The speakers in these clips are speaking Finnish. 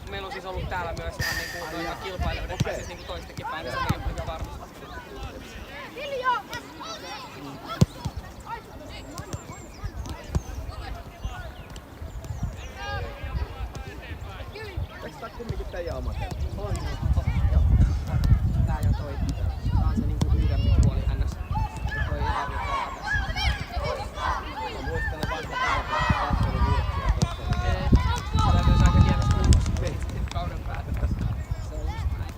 Meillä on siis ollut täällä myös ihan niinku kilpailijoiden pääsis niinku toistakin päin, niin se on ihan varmasti. Eikö tää kumminkin teidän oma kerta? On. Joo. Tää ja toi. Tää on se niinku yhdempi puoli ns. Ja toi eri pelaa tässä. Mä muistan ne vanhat ajat, että katseli virtsiä tossa. Se on myös aika hienosti kunnossa kauden päätä. Se on just näin.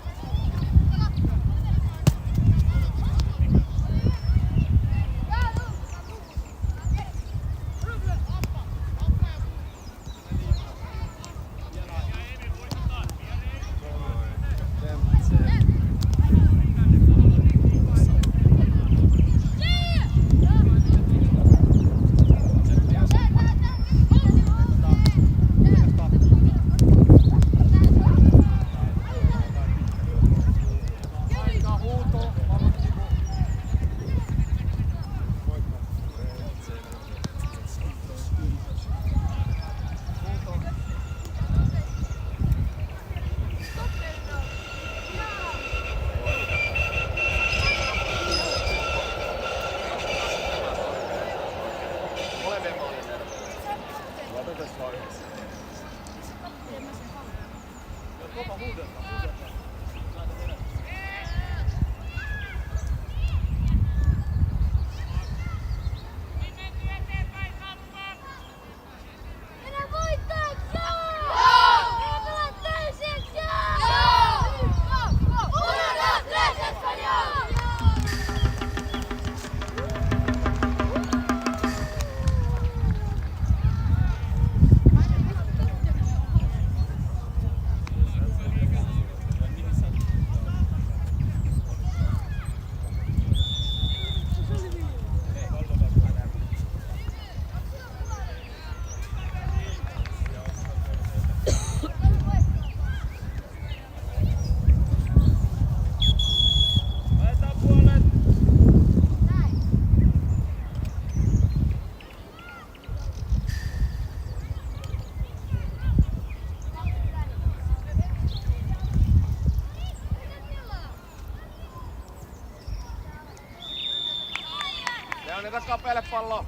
Leoni takapeelle pallo.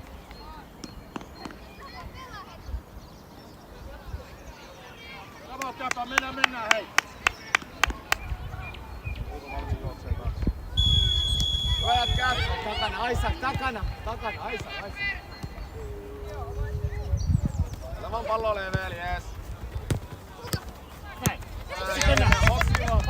Tavoittaa, mennään hei. Ulkovalmiin juoksee taas. Hyvä jätkää. Takana, Aisa, takana, Aisa. Tämän pallo oli Emeli, jees. Näin. Hoksilo.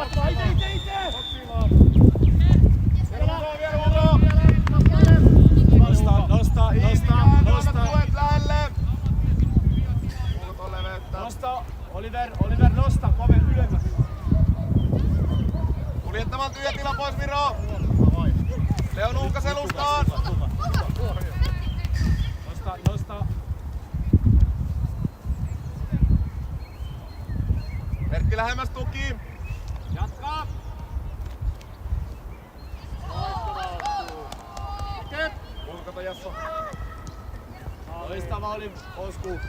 Nosta. Oliver, nosta kovin ylemmäs. Kuljettamaan tyhjä tila pois, Miro. Leo Nuuka selustaan. Nosta. Perkki lähemmäs tuki. Jatkaa. Ulkota Jasso. Loistava oli Osku.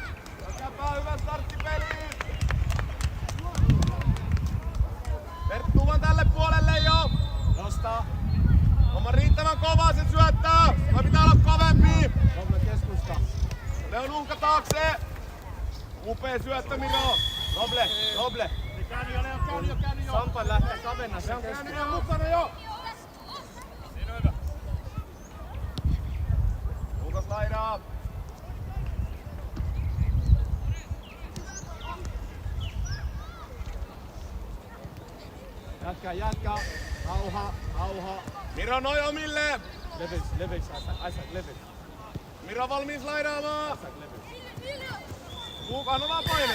Jäkääpää hyvä startti peliin. Perkki tuvan tälle puolelle jo. Nosta. Homma riittävän kovaa sen syöttää. Vai pitää olla kovempi. Kolme keskusta. Leo Nuuka taakse. Upea syöttö Miro. Roble. Käänny jo. Sampan lähtee kavenna. Se on Käänny mukana jo. Siinä on hyvä. Luukas laidaa. Jatka. Rauha. Miro noj omille! Leveys, Isaac, leveys. Miro valmiin slaidaamaan! Isaac, leveys. Anna vaan paine!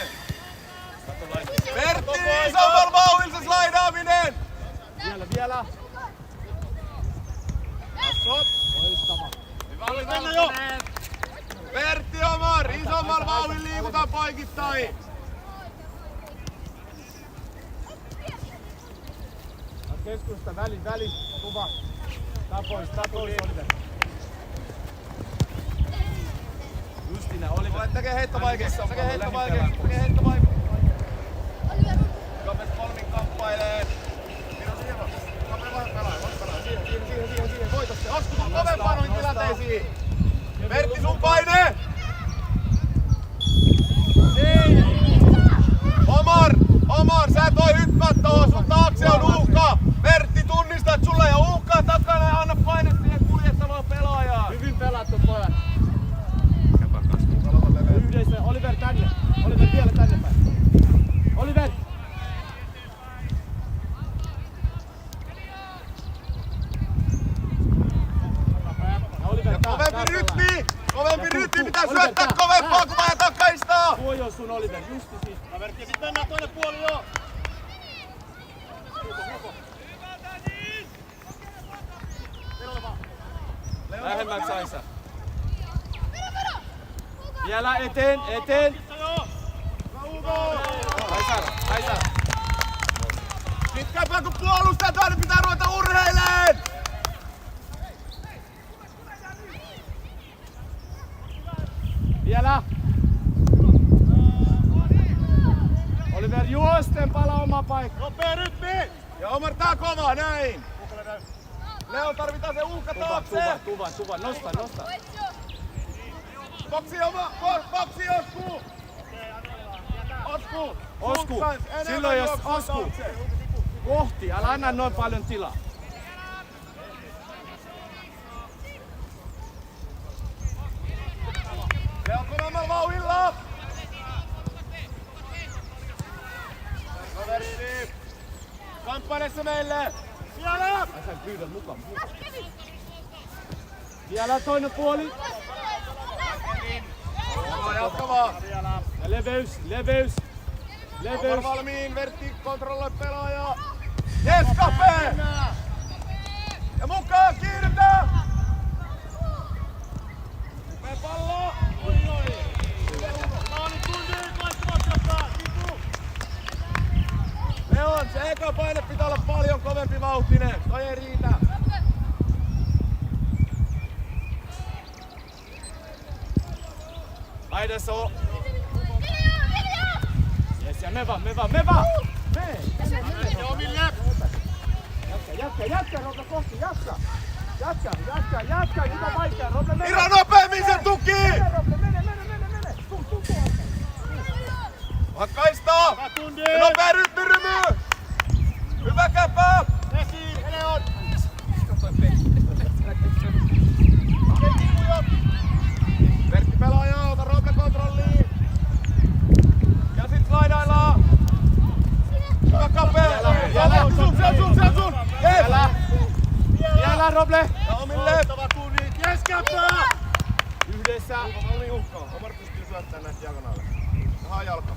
Kato laita. Pertti, isommalla vauhdilla se slaidaaminen! Vielä. Assot! Loistava. Hyvä, mennä jo! Pertti Omar, isommalla vauhdilla liikutaan poikittain! Keskusta, väli. Kuva. Tää pois, Oliver. Justina, Oliver. Tekee heitto vaikeassa. Gomez kolmin kamppailee. Miro siihen on. Pelaa. Siihen. Voita se. Osku tuu kovempaa noihin tilanteisiin. Pertti sun paine! Ei! Omar, sä et voi hyppää tohon. Sun taakse on uhka. Pertti, tunnistat sulle ja uhkaa takana ja anna paine siihen kuljettavaan pelaajaan. Hyvin pelattu pojat. Yhdessä, Oliver tänne. Oliver vielä tänne päin. Oliver! Kovempi rytmi, pitää syöttää kovempaa kun vähän takaistaa! Suojoo sun Oliver, justi siitä. Kaverkki, sit mennään toinen puoli jo! Lähemmäksi Aisa. Vielä eteen! Aisa! Pitkäpä kun puolustajat aina pitää ruveta urheileen! Vielä! Oliver juosten palaa oma paikka. Nopea rytmi! Ja Omar tää kova, näin! Leo tarvitaan se uhka taakse! Tuva, nosta! Boksi Osku! Silloin jos Osku kohti, älä anna noin paljon tilaa. Leo kovemmalla vauhilla! Kavertti! Kamppailessa meille! Siellä! Äsän pyydän mukaan. Vielä toinen puoli. Jatka vaan! Ja leveys. Omar valmiin, Vertti kontrolloi pelaaja! Jes, Kape! Ja mukaan, kiihdytä! Upea pallo! Leon, se eka paine pitää olla paljon kovempi vauhtinen. Toi ei riitä. Aida so. Yes, ja me vaan. Me! Jatka, Roble kohti, jatka! Mitä paikkaa, Roble, mene! Miro nopeammin se tuki! Mene! Tuu. Hakkaista! Nopea rytmy! Hyvä käpä! Leon! Vertti pelaaja, ota Roble kontrolliin! Ja sit slaidaillaan! Hyvä kapea! Sun! Yes! Vielä Roble! Ja omille! Yes, käppää! Yhdessä! Oli uhkaa. Omar pystyy syöttämään näitä diagonaaleja. Vähän jalkaa.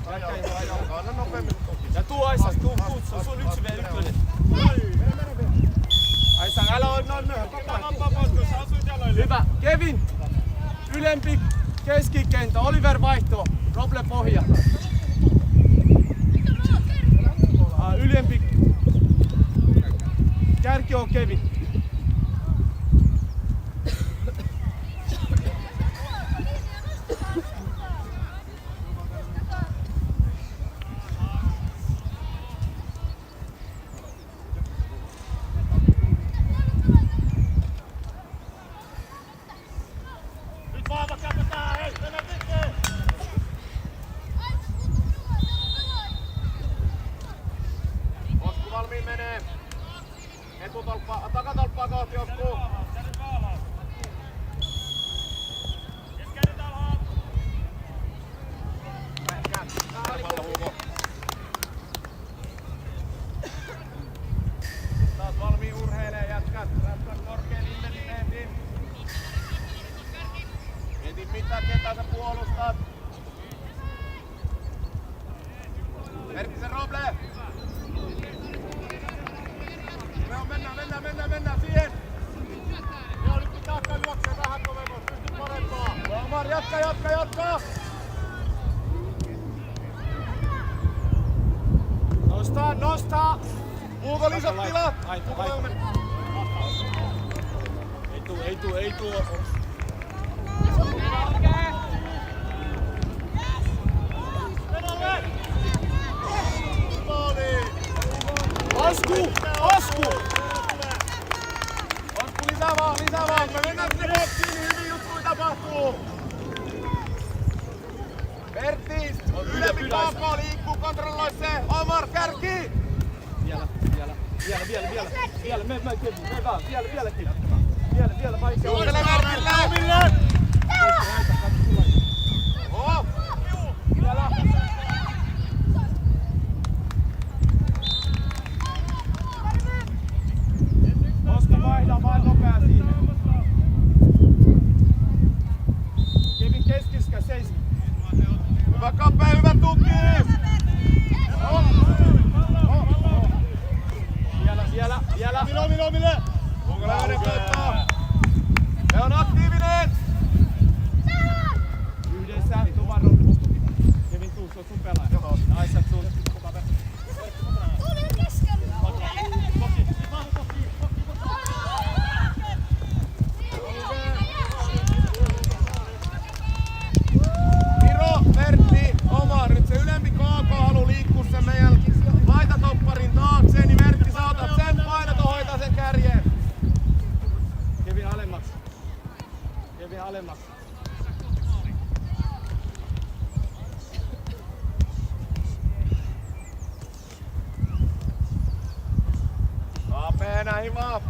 Anna nopeammin tuki. Ja tuu Aisas, tuu, se on sun 1v1. Aisa, älä ole noin myöhään. Hyvä, Kevin! Ylempi keskikenttä, Oliver vaihto, Roble pohja. Ylempi kärki on Kevin. Osku valmiin menee. Etutolppaa, takatolppaa kohti Osku. Merkkisen Roble! Mennään siihen! Joo, nyt pitää alkaa juoksee vähän kovemmin, pysty parempaa. Omar, jatka! Nostaa! Hugo, lisät tilat! Aita. Ei tuu. Osku! Osku, lisää vaan! Me mennään sinne boksiin, niin hyvin juttuja tapahtuu! Pertti, ylempi KK liikkuu, kontrolloi se! Omar, kärki! Vielä. Me vaan. Vielä vaikea. Juutele Merkille! Oho! Vielä. Oska vaihdaa vaan nopea siihen. Kevin keskiskä seis. Hyvä kapea, hyvä tuki! Vielä. Mille! Hugo Lähden koittaa! Se on aktiivinen! Yhdessä Tuvaron. Kevin tuu, se on sun pelaaja. Naisat sun. Miro, Pertti, Omar. Nyt se ylempi KK haluu liikkuu sen meidän laitatopparin taakse, niin Mertti sä otat sen painat hoitaa sen kärjen. Kevin alemmaksi. Kapee näihin vaan.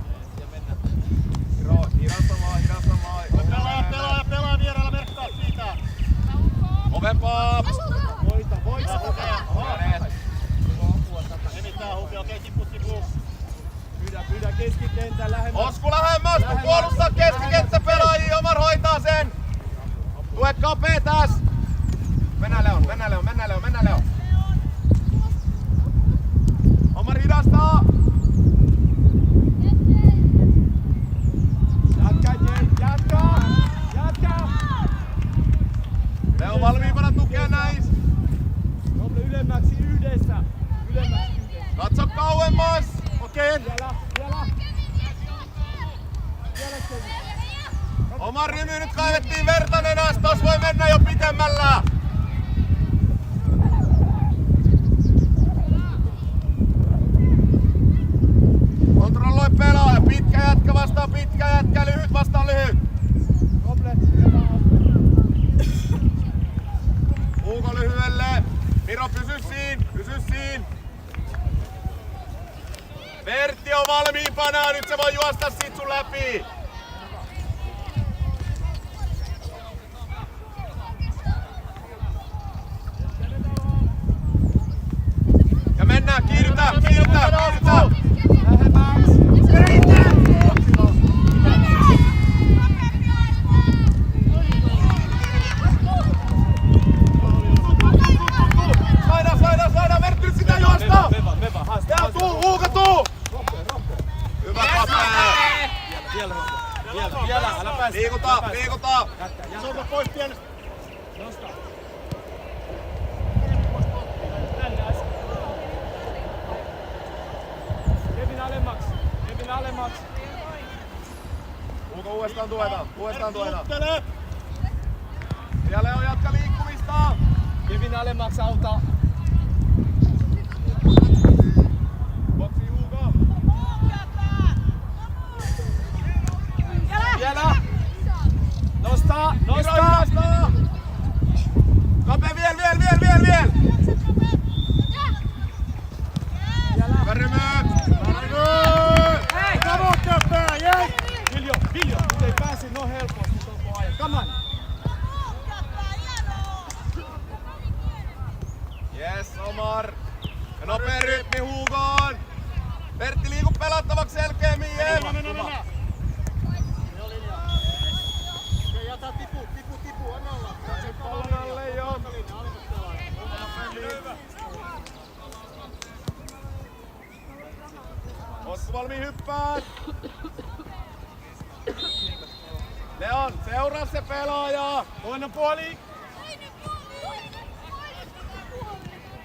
Miro, hirasamaan. Pelaa vierellä merkkaa siitä. Kovempaa. Voita. Nimittäin Huki, okei, tipu. Pyydä keskikentän lähemmäs. Osku lähemmäs, kun puolustaa keskikenttäpelaajia, Omar hoitaa sen. Tue kapee täs. Mennään Leon. Omar hidastaa. Jatka! Leo valmiimpana tukea näis. Roble ylemmäksi yhdessä. Katso kauemmas. Okei. Vielä Kevin. Omar rymy nyt kaivettiin verta nenästä, tos voi mennä jo pitemmällä. Kontrolloi pelaaja, pitkä jätkä vastaan pitkä jätkä, lyhyt vastaan lyhyt. Roble. Hugo lyhyelle. Miro pysy siin. Pertti on valmiimpana, nyt se voi juosta sit sun läpi. Ja mennään, kiihdytä! Saida, Mertti nyt sitä juosta! Ja Huuka tuu! Hyvä kapee! Vielä, älä pääse. Liikutaan! Sopa pois pieni. Nosta. Kevin alemmaksi. Huuka uudestaan tuetaan. Juttele! Ja Leo jatka liikkumista! Kevin alemmaksi auta. Boksi Hugo! Vielä. Nostaa. Kape viel! Värrymö! Hei! Tavoitteettaa, yes! Viljo, nyt ei pääse no helposti koko ajan. Come on! Yes, Omar! Ja nopea rytmi Hugoon! Pertti liiku pelattavaksi selkeämmin, yes! Mennä! Okei, jätä tipu, anna olla. Pallon alle jo! Osku valmiin hyppään. Leon, seuraa se pelaaja. Toinen puoli.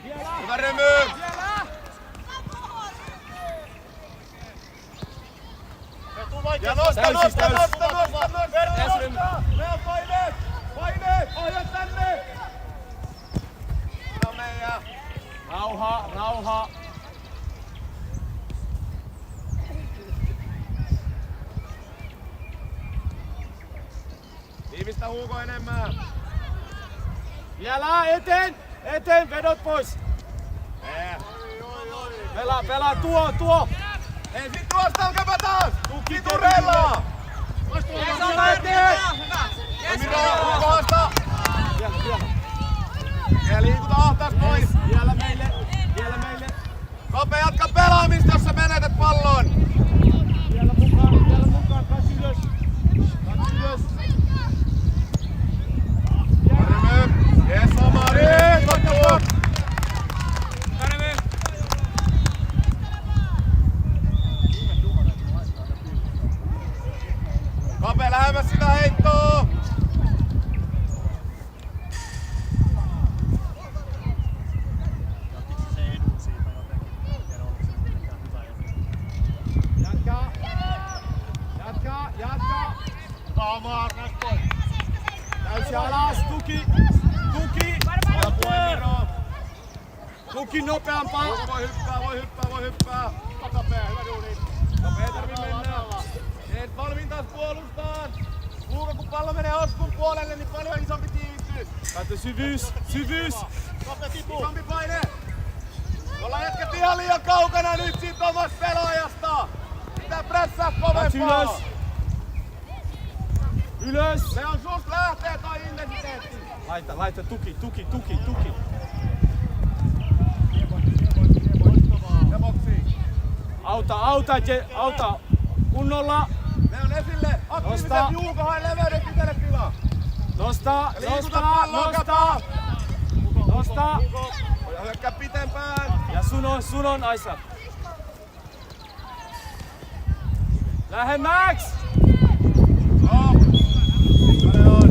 Vielä. Hyvä Remy. Vielä. Ja nosta. Täysi. Leon paine. Ohjaa tänne. No meidän. Rauha. Tiivistä Hugo enemmän. Vielä eteen, vedot pois. Pelaa tuo. Ei sit tuosta alkaa taas. Kiturella. Hugo haastaa. Vielä. Ja liikuta ahtaas pois. Vielä meille. Kope, jatka pelaamista, jos sä menetät pallon. Vielä mukaan. Katsi ylös. Yes, Omari! Kope, lähemmäs sitä heittoa! Jatkiko se edun siitä jotenkin? En tiedä, oliko se mitenkään hyvä etu. Jatka. Hyvä Omar, näistä pois. Täysi alas, tuki. Tuki nopeampaa. Hugo voi hyppää. Takapää, hyvä duuni. Kope ei tarvi mennä. Teet valmiin taas puolustaan. Hugo, kun pallo menee Oskun puolelle, niin paljon isompi tiivistys. Katso syvyys. Kape tipuu. Isompi paine. Ollaan jätkät ihan liian kaukana nyt siitä omasta pelaajasta. Pitää pressaa Katso kovempaa. Ylös. Leon, susta lähtee toi intensiteetti. Laita tuki. Ja boksiin. Auta. Kunnolla. Leon esille. Aktiivisen Juuko hae leveyden pitele tilaa. Nosta. Liikuta palloa kapaa. Nosta. Hyökkää pitempään. Ja sunon Aisa. Lähemmäks. No. Leon.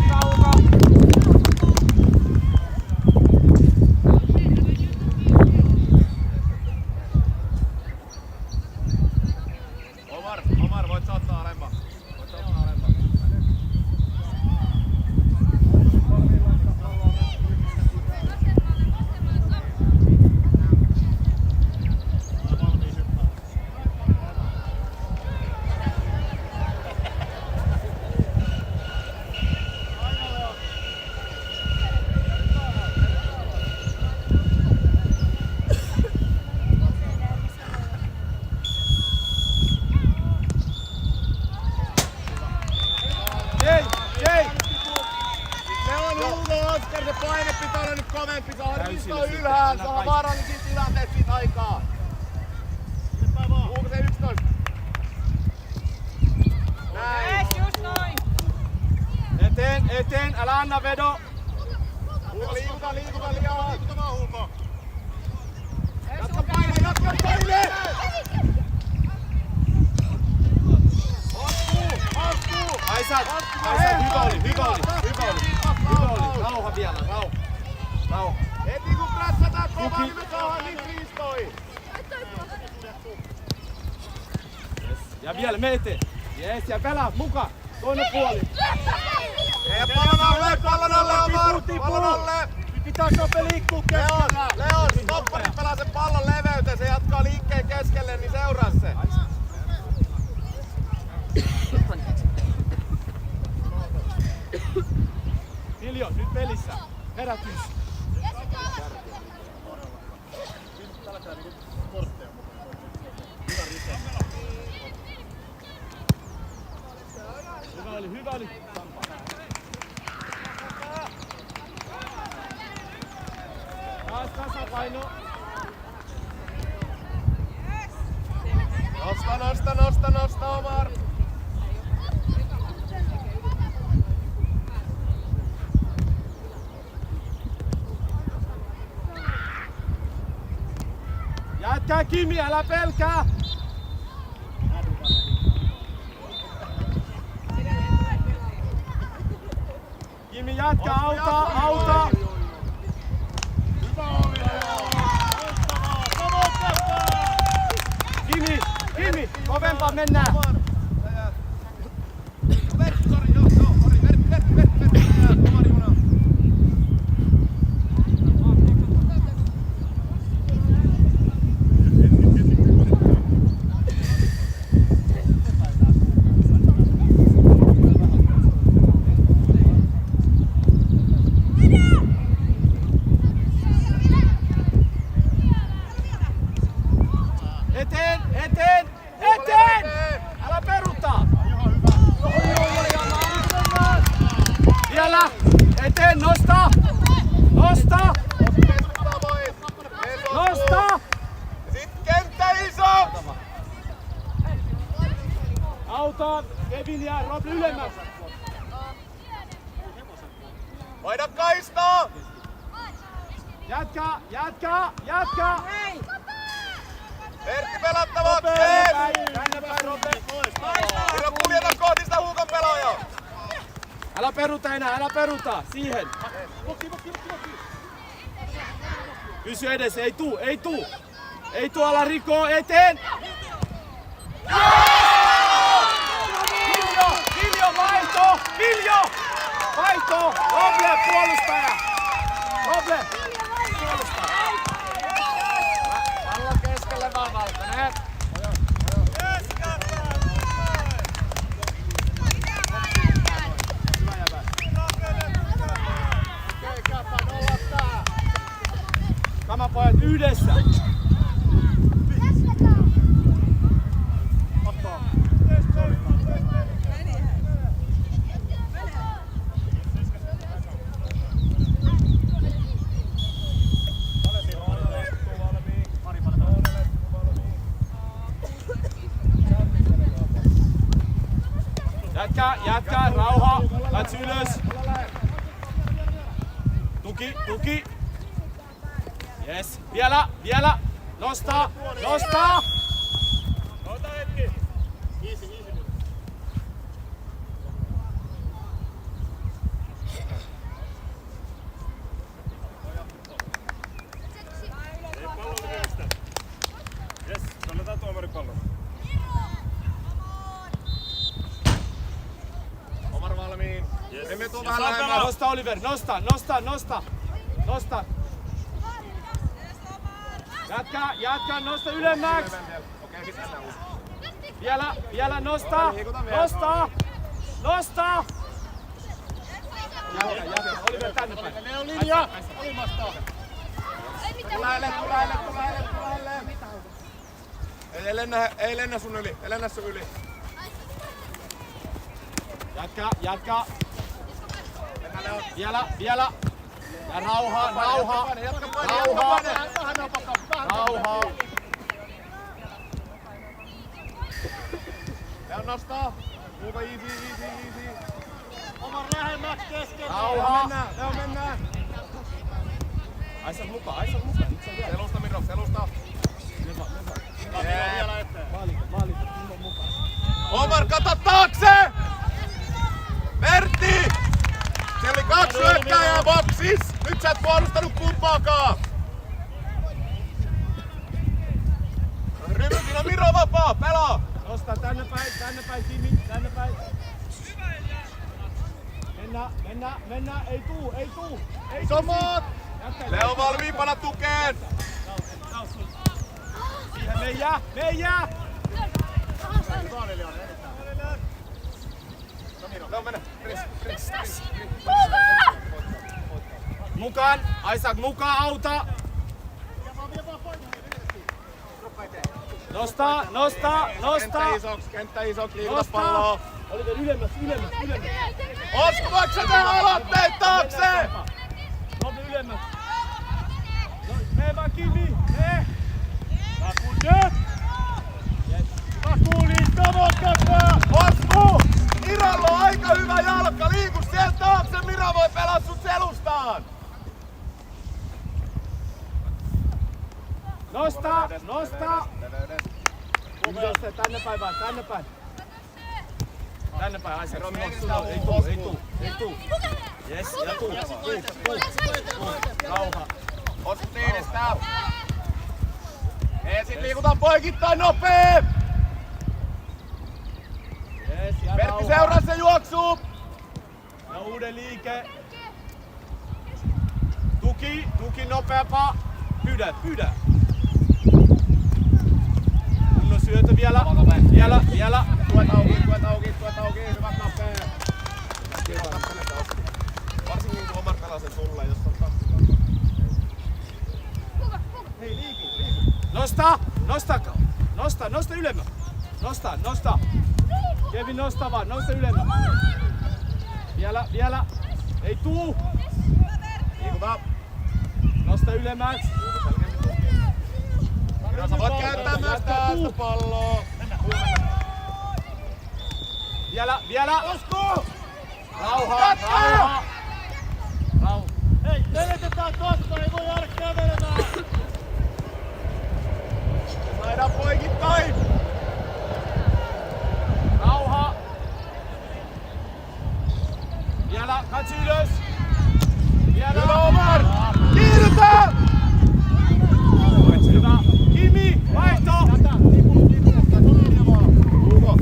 Kauka. Omar, voit sä ottaa alempaa. Oskar, se paine pitää olla nyt kovempi, saa ristoa ylhäällä, saa vaarallisia tilanteita siitä aikaa. Huuko se 11? Näin. Eteen, älä anna vedo. Huuko liikuta liikaa. Jatka paine! Astuu! Aisa, hyvä oli. Rauha vielä, rauha. Heti kun pressataan kovaa, niin me saadaan niitä liistoihin. Ja vielä me eteen. Jes, ja pelaa mukaan. Toinen puoli. Ja pallon alle, Omar! Pallon alle! Pitää Kope liikkuu keskellä. Leon, stoppari pelaa sen pallon leveyteen, se jatkaa liikkeen keskelle, niin seuraa se. Hiljo, nyt pelissä. Herätys. Hyvä oli. Taas tasapaino. Nosta, Omar. Jätkää Kimi, älä pelkää! Kimi jätkä, auta! Kimi, kovempaa mennään! Eteen! Älä peruta! Vielä! Eteen, nosta! Sit kenttä iso! Auta! Kevin ja Rob ylemmäs! Vaihda kaistaa! Jatka! Vertti pelattava! Tänne päin, Robe! Sillä kuljeta kohti sitä huukon pelaajaa! Älä peruta enää, älä peruta! Siihen! Pysy edessä, ei tuu! Ei tuu, älä rikoo, eteen! Viljo, vaihto! Roble, puolustaja! Pallo keskelle vaan, Valkonen! Tämä pojat yhdessä! Jätkä, rauha, katso ylös. Tuki. Yes, vielä. Nostaa. Ota hetki. Easy. Yes, annetaan tuomari pallon. Omar valmiin. Yes. Emme tuu vähän lähemmä. Nosta Oliver, nosta. Jatka, nosta ylemmäksi. Okei, sit mennään uusi. Vielä, nosta. Jatka, Oliver tänne päin. Ne on linja. Lähelle. Ei lennä sun yli. Ei lennä sun yli. Jatka. Vielä. Ja rauha. Leon nostaa. Muuta easy. Omar lähemmäksi kesken. Leon mennään. Aisat mukaan. Selusta Miro, selusta. Vielä eteen. Maalit, mukaan. Omar, kato taakse! Vertti! Siellä oli 2 hyökkääjää boksis! Nyt sä et puolustanut kumpaakaan! Rymy, siinä on Miro vapaa! Pelaa! Nosta tänne päin Kimi, tänne päin. Mennään, ei tuu. Isommat! Leo valmiimpana tukeen! Siihen me jää! Leo mennä! Mukaan! Aisak mukaan, auta! Nosta! Kenttä isoks, liikuta palloa! Oliver ylemmäs! Oskuvaatko sä tehdä aloitteet taakse? Robi ylemmäs! Mene vaan Kimi! Mene! Vakuudet! Vakuulit, tavoittakaa! Osku! Miralla on aika hyvä jalka, liiku sieltä taakse, Mira voi pelaa sun selustaan! Nosta! Nosta! Tänne päin vaan, tänne päin. Tänne päin, Aisa. Ei tuu. Jes, ja tuu. Rauha. Oskut edestä. Ensin liikutaan poikittain nopee. Jes, ja Pertti rauha. seuraa se juoksu. Ja uuden liike. Tuki nopeampaa. Pyydä. Kunnon syötö vielä. Tuet auki. Hyvät napee. Varsinkin kun Omar pelasen sulle, jos on kaksi. Hei, liiku. Nosta ylemmä. Nosta. Kevin, nosta vaan, nosta ylemmä. Vielä. Ei tuu. Liikutaan. Nosta ylemmäksi. Sä voit käyttää myös tästä palloa. Vielä. Osku! Rauha. Hei, menetetään tosta, ei voi jäädä kävelemään! Saadaan poikittain! Rauha. Vielä, katso ylös. Vielä. Hyvä Omar! Kiiretä! Hyvä. Kimi, vaihto. Hugo,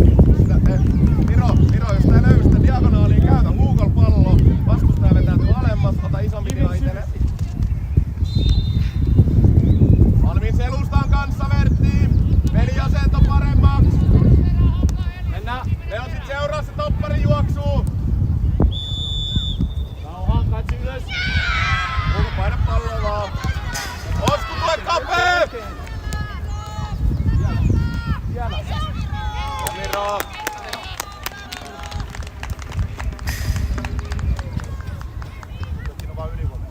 Miro, jos tää löydy sitä diagonaalia, käytä Hugolla pallo. Vastustaja vetää tuo alemmas, ota isompi tila itelle. Valmiin selustan kanssa, Vertti. Peliasento paremmaksi. Mennään. Leo sit seuraa se topparin juoksuu. Rauha, katso ylös. Hugo, paina palloa vaan. Osku, tue kapee! Vielä. Miro. Siinä on vaan ylivoima.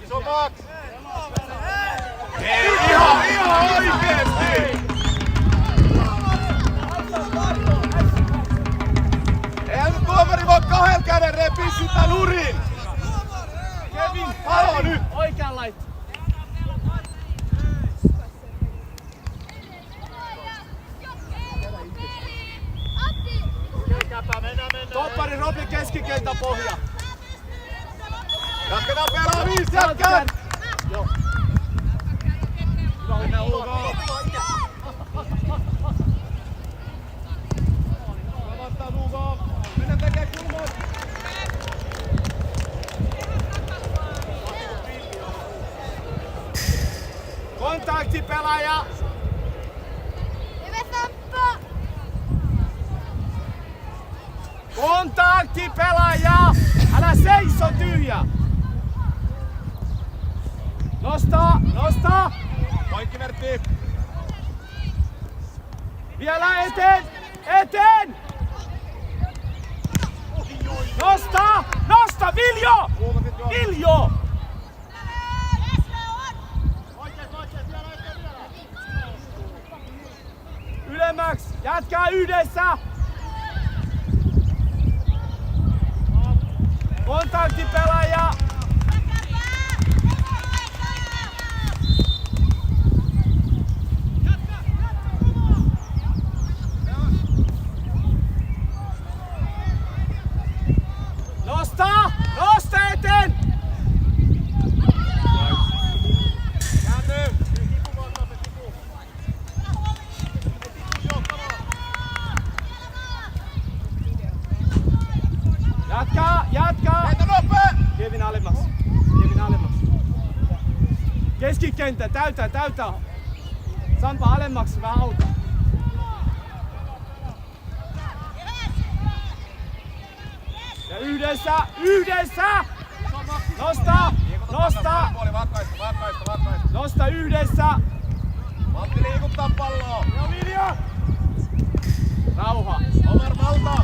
Iso Max! Ei, ihan oikeesti! Eihän nyt tuomari voi kahden käden repiä sitä nurin! Kevin, Palo nyt! oikean laitto. Mennään. Toppari Robi keskikentän pohja. Jatketaan pelaa 5 jätkää! Joo. Mennään Hugo! Vastaan Hugo! Mennään tekee kulmat! Kontakti pelaaja. Kontakti pelaaja. Älä seiso tyhjä. Nosta. Poikki Vertti! Vielä eteen. Nosta, Viljo. Hugo sit juoksuu. Viljo. Ylemmäksi, jatkaa yhdessä. Kontakti pelaaja. Nosta eteen. Käänny! Jatka. Heitä nopee! Kevin alemmaksi. Keskikenttä, täytä. Sampa alemmaksi, vähän auta. Ja yhdessä! Nosta! Puoli vakkaista. Nosta yhdessä! Matti liikuttaa palloa! Ja Vilja! Rauha! Omar valtaa!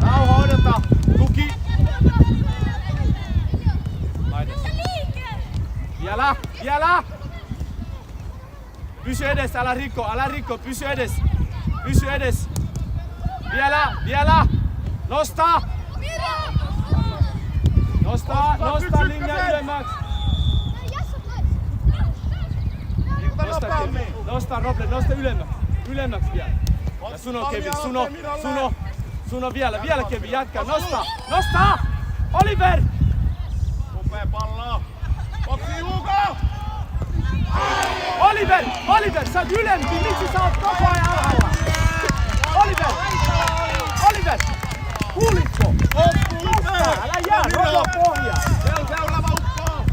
Rauha, odota! Tuki! Laites. Vielä! Pysy edes, älä rikko, pysy edes. Pysy edes. Vielä. Nosta linja ylemmäksi. Nosta Roble, nosta ylemmäksi vielä. Ja Suno Kevin, Suno vielä Kevin, jätkä, nosta! Oliver! Upea pallo! Boksi Hugo! Oliver, sä oot ylempi, miksi sä oot koko ajan alhaalla? Oliver! Kuulitko? Nosta, älä jää, rodo pohjaa! Se on seuraava ukko!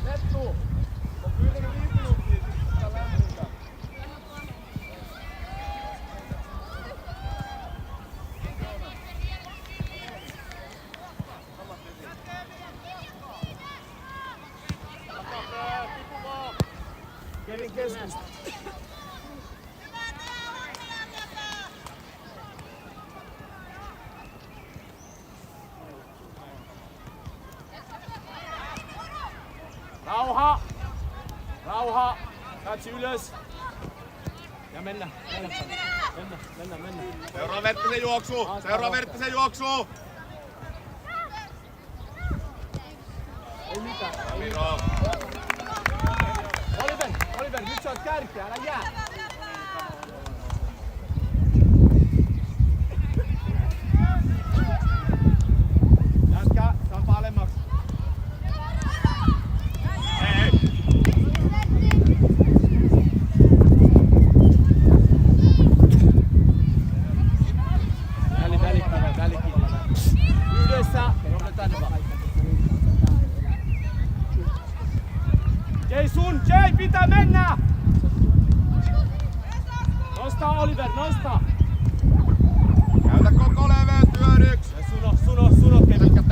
Lettu! On pyytänyt 5 minuuttia sitä lämmintä. Kevin keskusta. Rauha. Katsi ylös. Ja mennä. Seuraa Verttisen juoksu! Ei mitään. Miro! Oliver, nyt sä oot kärkeä, älä jää. Jätkä, sampa alemmaksi. Hei! Välikin. Yhdessä. Roble tänne vaan. Jay, pitää mennä! Nosta Oliver, nosta! Käytä koko leveät hyödyksi! Ja Suno Kevin.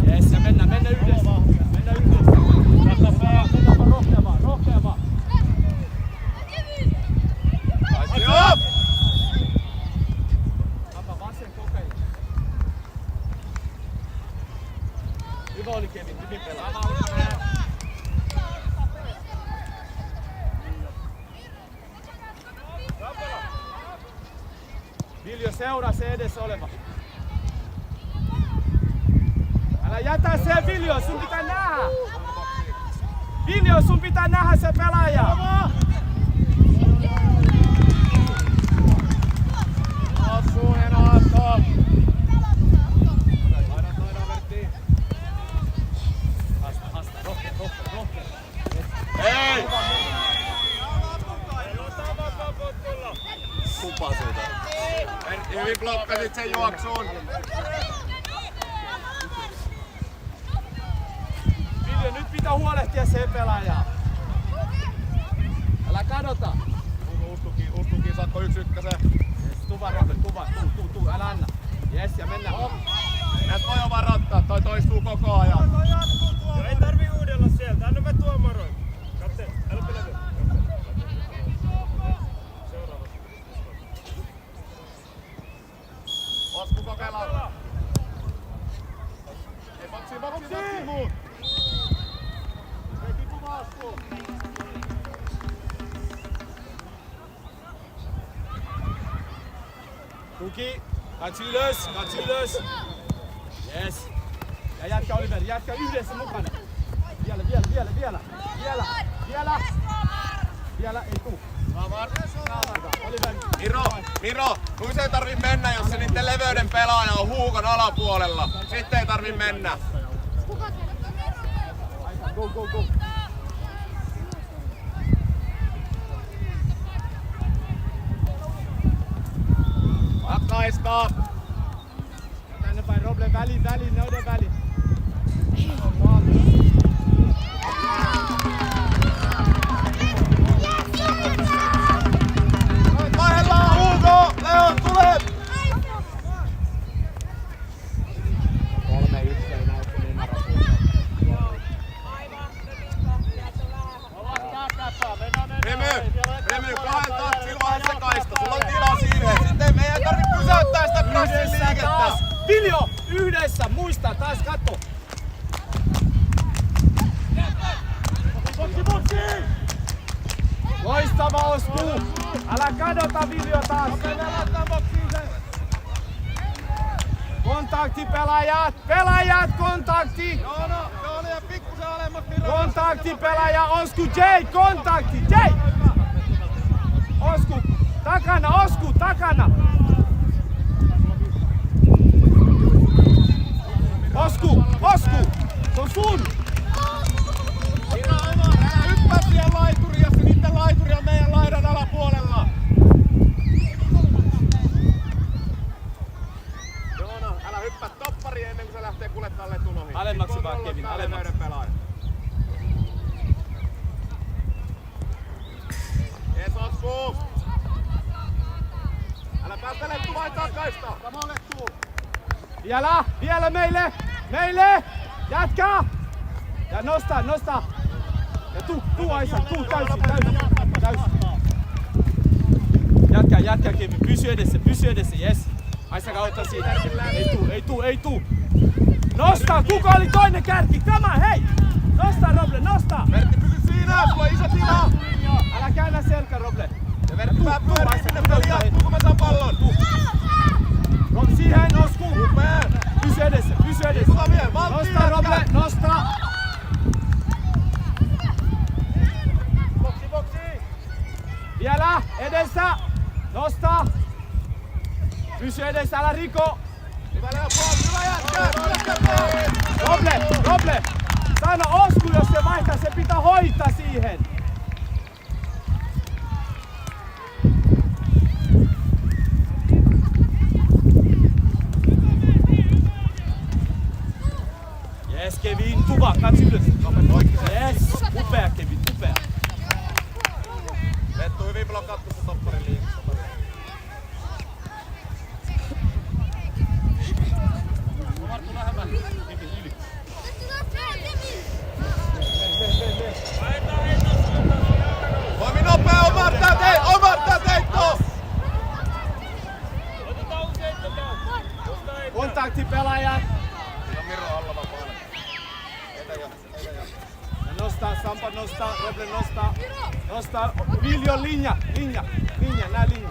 Jes, ja mennä yhdessä. Mennä rohkeamaan. Taisi up! Anna vasen kokeile. Hyvä oli Kevin, hyvin pelaa. Viljo, seuraa se edessä oleva. Älä jätä se Viljo, sun pitää nähdä! Viljo, sun pitää nähdä se pelaaja! Hasta, rohkea. Hei! Kumpaa siitä? Hyvin blokkasit sen juoksuun! Viljo, nyt pitää huolehtia se pelaaja. Älä kadota. Ustukin, saatko 1-1? Tuu vaan Robin, tuu, älä anna. Jes, ja mennään. Ja toi on varoittaa, toi toistuu koko ajan. Ei tarvii uudella sieltä, anna mä tuomaroin. Kapteen, älä pelätä. Osku kokeillaan. Ei boksi muut. Ei tipu vaaskuun. Tuki, katsi ylös. Yes. Ja jätkä Oliver, jätkä yhdessä mukana. Vielä, ei tuu. Oliver. Miro, Luis ei tarvii mennä, jos se niitten leveyden pelaaja on Huukon alapuolella. Sitten ei tarvii mennä. Go. Hakkaista! Tänne päin Roble, väliin, noiden väliin. Vaihdellaan Hugo! Leon, tule! 3-1 ei näytä niin marapuolta. Remy, 2 sillä vaiheessa kaista. Sulla on tilaa siihen. Sitten meidän ei tarvitse Muista, taas katso. Loistava Osku! Älä kadota Viljo taas! Kontakti pelaajat! Pelaajat kontakti! Joo, liian pikkusen alemmas. Kontakti pelaaja Osku! Jay kontakti! Jay! Osku! Takana! Osku! Takana! Osku! Osku! Se on sun! Mira oma, älä hyppää siihen laituriin, jos se niitten laituri on meidän laidan alapuolella. Joona, älä hyppää toppariin ennen kuin se lähtee kuljettaa letun ohi. Alemmaksi vaan, Kevin, alemmaksi. Jees Osku! Älä päästä lettu vain takaista! Sama lettu! Vielä meille! Meille! Jatka! Ja nosta! Ja tuu Aisa, tuu täysin! Jatka Kevin, pysy edessä, jes! Aisa kautta siitä. Ei tuu! Nosta! Kuka oli toinen kärki? Come on, hei! Nosta Roble, nosta! Vertti pysy siinä, sulla on iso tila! Älä käännä selkä Roble! Ja Vertti pää pyörii sinne, peli jatkuu kun mä saan pallon! Siihen Osku! Pysy edessä! Liikuta vielä, malttiin Nosta Roble, nosta! Boksi! Vielä edessä! Nosta! Pysy edessä, älä riko! Hyvä Leopold, hyvä jätkä! Roble! Sano Osku, jos se vaihtaa, se pitää hoitaa siihen! Yes, Kevin, kuva, katso ylös! Yes, upea Kevin, upea! Vettu hyvin blokattu se topparin liikassa. Toimi nopea, Omartaa teitto! Otetaan usein tätä. Kontakti pelaajat! Siinä on Miro alla vapaana. Nosta, Sampa nosta, Roble nosta, Viljo linja, nää linja.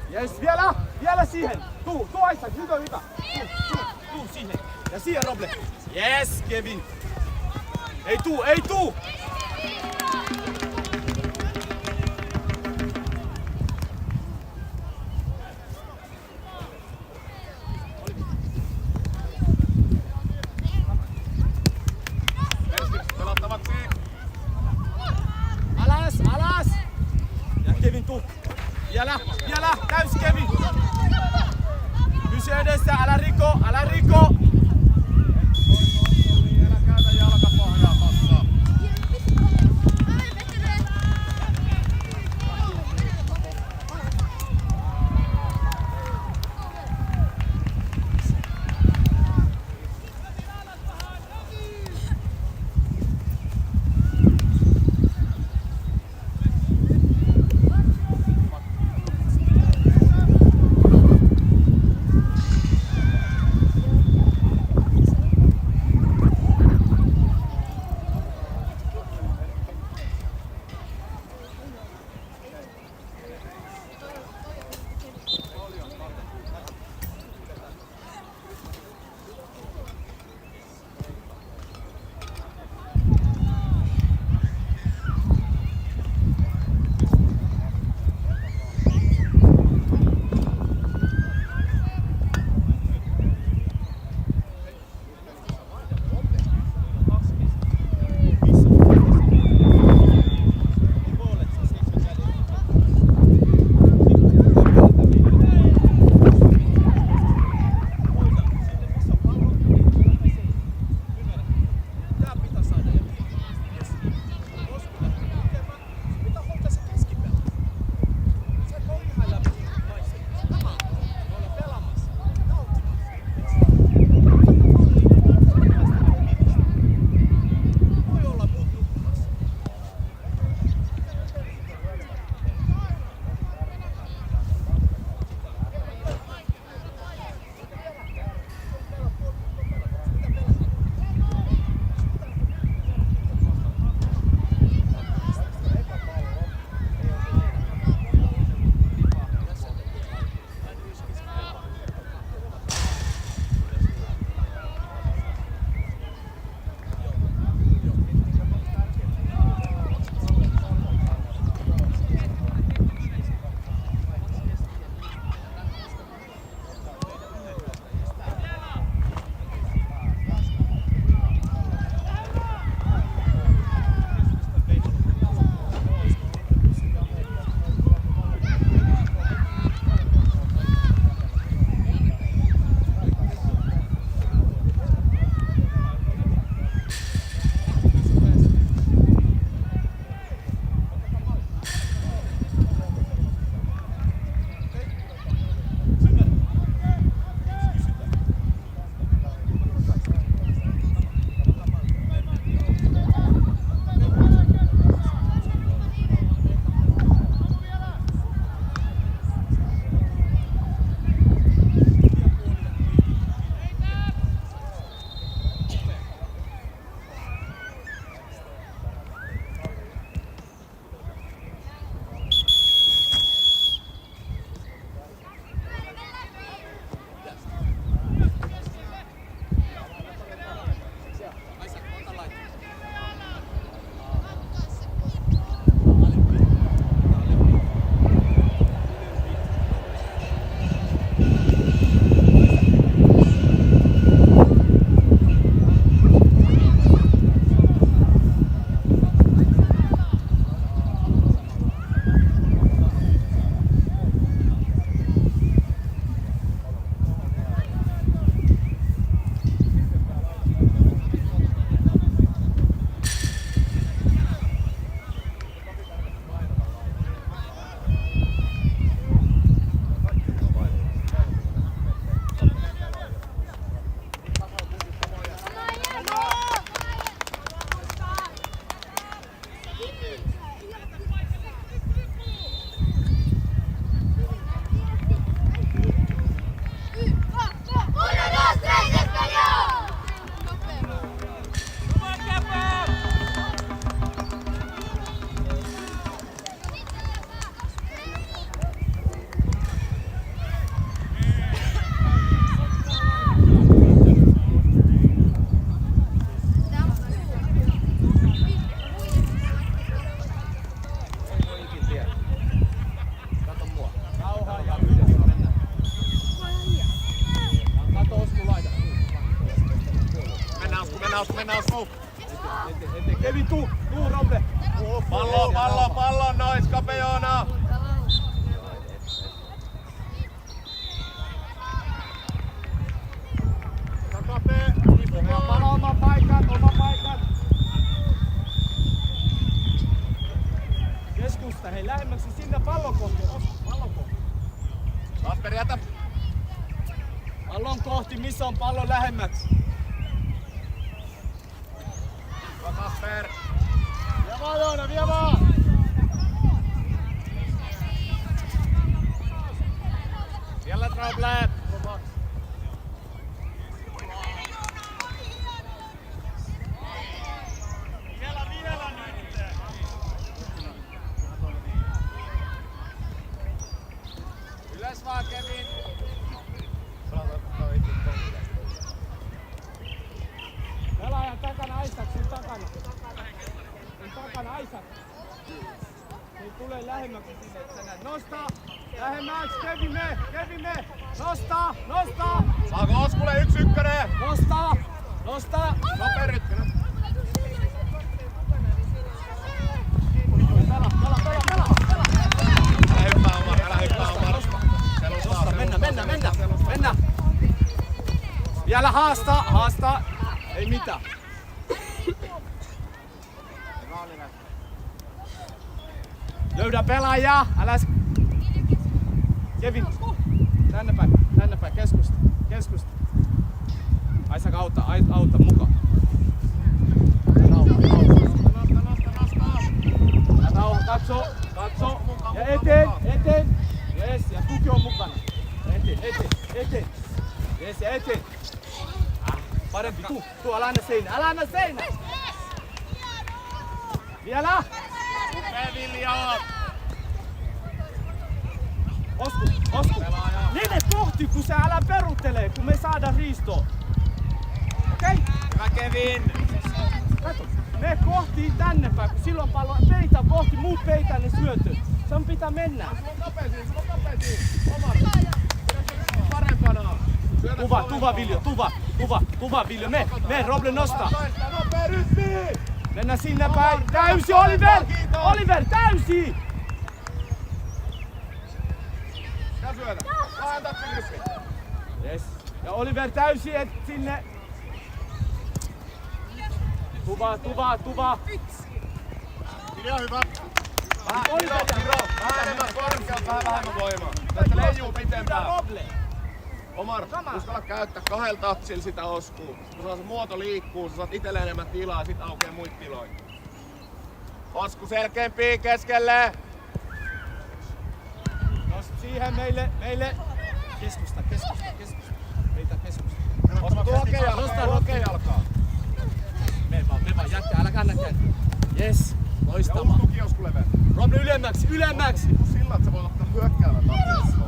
Jes, vielä siihen. Tuu Aisa, hyvä. Tuu siihen. Ja siihen Roble. Jes, Kevin. Ei tuu. Pelattavaksi. Alas. Ja Kevin tuu. Vielä, täys Kevin. Pysy edessä, älä riko. Älä käytä jalkapohjaa tossa. Mennään Osku. Eteen. Kevin, tuu Roble. Pallo nois, kapeona. Kape, Oma paikat. Keskusta, hei lähemmäksi sinne pallon kohti. Kasper, jätä. Pallon kohti, missä on pallon lähemmäksi? Kasper. Vie vaan Joona, vie vaan! Vielä Roble. Vielä nyt! Ylös vaan Kevin. Pelaajan takana Aisak, sun takana. Aisak. Ei tule lähemmäksi sinne, että sä näet. Nostaa! Lähemmäksi! Kevin me! Nostaa! Saako Oskulle 1-1? Nostaa! Nopea Rytkönen. Pela! Älä hyppää Omar. Selostaa. Mennä! Vielä haastaa! Ei mitään. Löydä pelaajaa! Kevin! Tänne päin, keskusta. Aisak auta mukaan. Rauha, katso. Ja eteen. Yes, ja tuki on mukana. Eteen. Yes, ja eteen. Parempi, tuu, älä anna seinä. Vielä. Osku. Mene kohti, kun sä älä peruttele, kun me saadaan riistoa. Okei? Hyvä Kevin. Kato, me kohti tänne päin, kun silloin pallo peitä kohti, muut peitä ne syötö. Sen pitää mennä. Sulla on kapeisiin. Omar. Parempana. Tuva Viljo, me Roble nostaa. Nopea rytmi. Mennä sinne päin, täysi Oliver, täysi! Ja syötä. Laajan tatsin rytmi. Yes. Ja Oliver täysi, et sinne. Tuva. Kirja hyvä. Oliver Vähän enemmän korkeutta, vähän vähemmän voimaa. Tästä leijuu pitempään. Roble. Omar, uskalla käyttää 2 tatsilla sitä Oskuu. Kun saa se muoto liikkuu, sä saat itelle enemmän tilaa ja sit aukeaa muita tiloja. Osku selkeämpi keskelle. Siihen meille. Keskusta. Meitä keskusta. Osku tuo oikein jalkaa. Me vaan, jätkä, älä kannat kääntyä. Yes, Ja loistavaa. tuki Osku leveä. Roble ylemmäksi. Sillä, että sä voit ottaa hyökkäävän tatsin.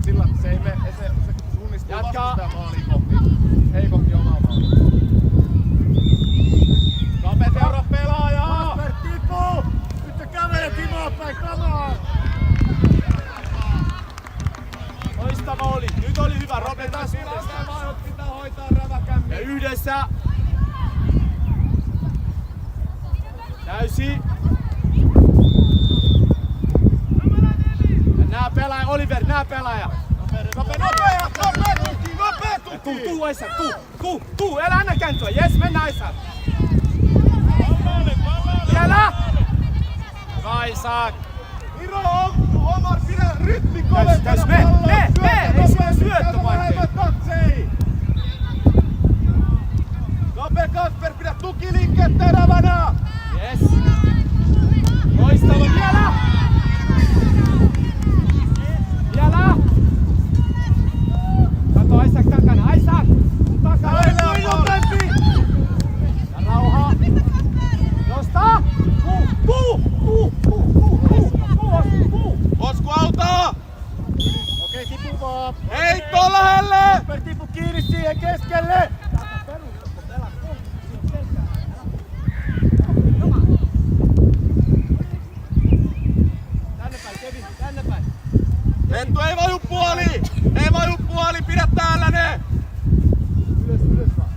Sillä, että se ei mene, se suunnistuu vastustajan maaliin kohti. Ei kohti omaa maalia. Kape seuraa pelaajaa! Kasper, tipu! Nyt sä kävelet Timoa päin, come on! Loistava oli. Nyt oli hyvä. Roble taas Pitää hoitaa räväkämmin. ja yhdessä. Täysi. Ja nää pelaaja, Oliver, nää pelaaja. Nopea tuki! Tuu, Aisak, tuu, älä anna kääntyä. Jes, mennä Aisak. Vielä. Aisak. Miro, Omar, pidä rytmi kovempana. Täys, me, ei sinne syöttö vaikka. Kape Kasper, pidä tukiliikkeet terävänä! Yes. Loistava, vielä. Kato Aisak takana, Aisak. Takana, ja rauha. Nostaa. Puu. Osku autaa! Okei, tipu vaan! Heitto lähelle! Kasper, tipu kiinni siihen keskelle! Tänne päin. Lenttu ei vaju puoli! Pidä täällä ne! Ylös vaan.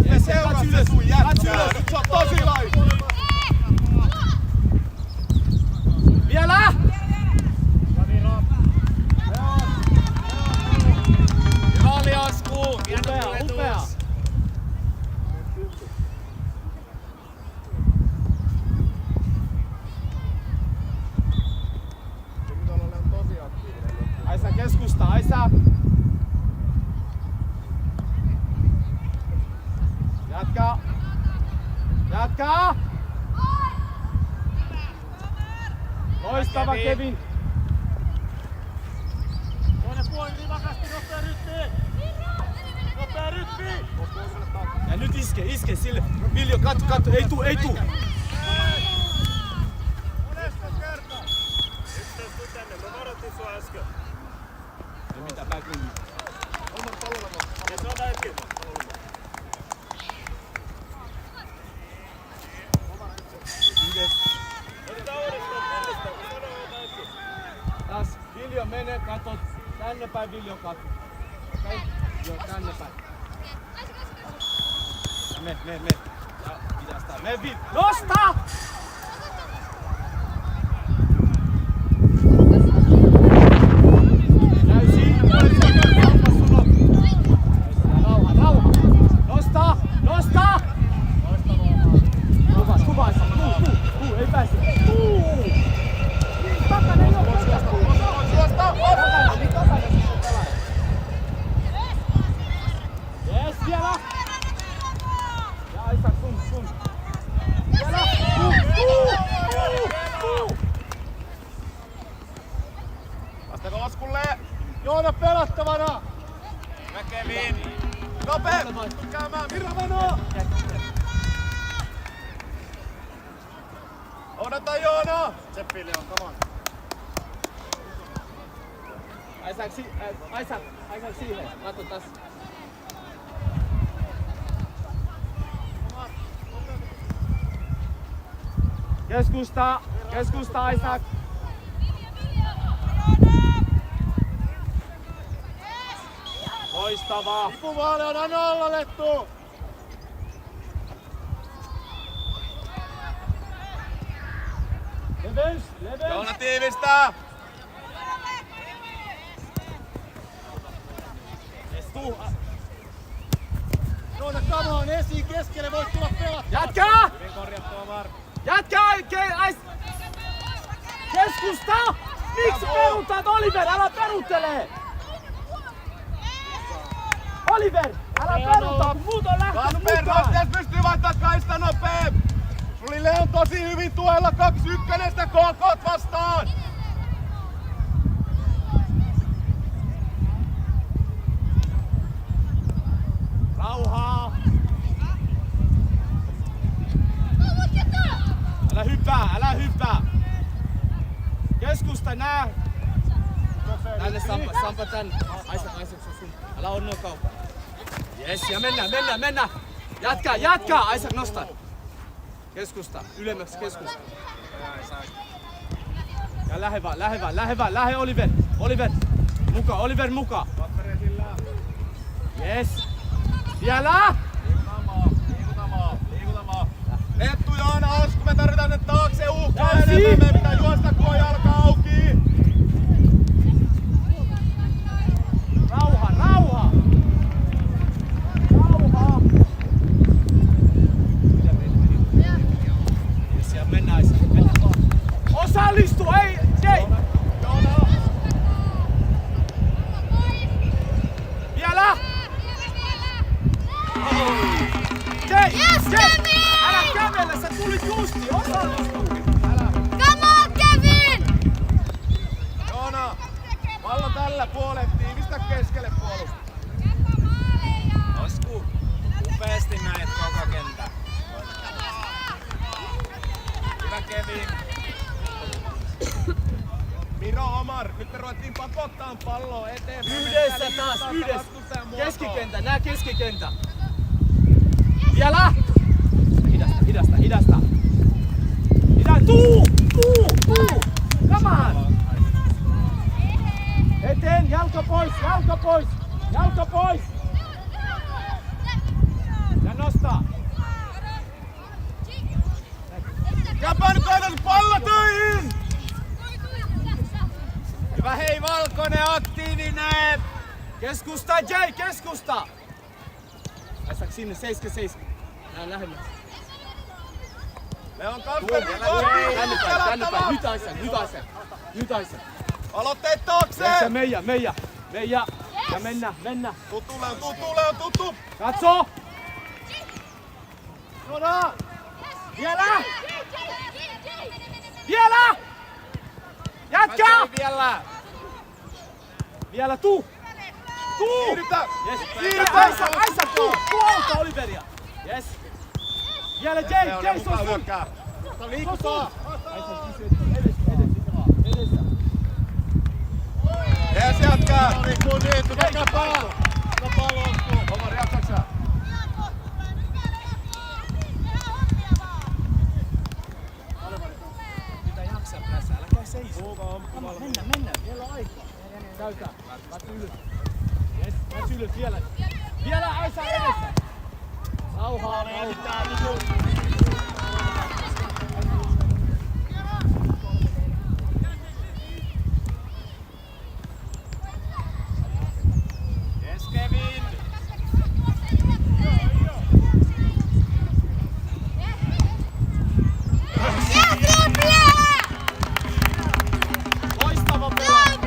me seuraa se sun jätkää. Nyt se on tosi laiska. Vielä! Hyvä oli Asku. Upea! Aisa keskusta, Aisa! Jatka! Jatka! Loistava Kevin! Toinen puoli rivakasti, nopea rytmi! Nopea rytmi! Ja nyt iske sille! Viljo, katso, ei tuu! Monesko kerta? Yhteys tuu tänne, mä varoitin sua äsken. Ja mitä backlingi? Ja se on näinkin. Otetaan uudestaan puolesta, kun sanoo näinkin. Taas Viljo menee, katot. Tänne päin Viljo katot. Okei? Joo, tänne päin. Ja me. Ja hidastaa. Me Viljo. Nosta! Rauha! Nosta! Kuvas! Ei pääse! Takana ei oo! Yes, vielä! Ja Aisa, sun! Vielä! Vastako Askulle? Joona pelattavana! Hyvä Kevin. Nopee! Käymään Miravano! Odota Joona! Tseppili on, come on. Aisa siihen. Katso tässä. Keskusta Aisak. Loistavaa. Lipuvaale on anna alla, Lettu! Leveys. Joona tiivistää! Joona, come on, esiin keskelle, voit tulla pelattaa! Jatka! Hyvin korjattu Omar. Keskusta! Miksi peruutat, Oliver? Älä peruuttele! Oliver! Älä peruuta, kun muut on lähtenyt Kasper, mukaan! Rottias pystyy vaihtaa kaista nopee! Sulille on tosi hyvin tuella 2-1 KK vastaan! Rauhaa! Älä hyppää! Keskusta nää! Tänne Sampa tänne. Aisak sun. Älä onnea kauppaa. Jes, ja mennään! Jatka! Aisak nostaa. Keskusta, ylemmäksi keskusta. Ja lähe Oliver muka. Jes. Vielä! Liikutamaa. Lettu Joona, Asku, me tarvitaan nyt taakse uhkaa Täysi! enemmän. Me pitää juosta, kun on jalka auki. Rauha! Yes, ja mennään. Osallistu, ei! Vielä! Jei! Älä kävele, sä tulit justi, osallistu! Come on, Kevin! Joona, pallo tällä puolelle, tiivistä keskelle puolusta. Asku, upeasti näet koko kentän. Hyvä Kevin. Miro, Omar, nyt me ruvettiin pakottaa palloa eteenpäin. Yhdessä taas, Keskikentä, nää keskikentä. Vielä! Hidasta. Tuu! Come on! Eteen, jalka pois! Ja Nosta! Jäpä nyt aina pallo töihin! Hyvä hei Valkonen, aktiivinen! Keskusta, Jay, keskusta! Päästäänkö sinne? 7-7. Näin lähemmäs. Leon Kasper, Tänne päin. Nyt Aisa. Aloitteet taakse! Ja Meija. Ja mennä. Tuttu Leon, tuttu! Katso! Noda! Vielä! Jätkä! Vielä! Vielä tuu! Siirrytä! Yes. Siirrytä! Aisa, tuu auttaa Oliveria! Yes! Vielä Jay, se on sun! Liikutaan! Aisa, edessä. Jees, jätkää! Hyvä pallo! Omar, jaksaks sä? Pitää jaksaa päässä, älkää seiso. Mennä, vielä on aikaa. Käykää, katso ylös. Yes, katso ylös vielä. Vielä Aisa edessä. Rauhaa. Yes, Kevin! Loistava pelaaja.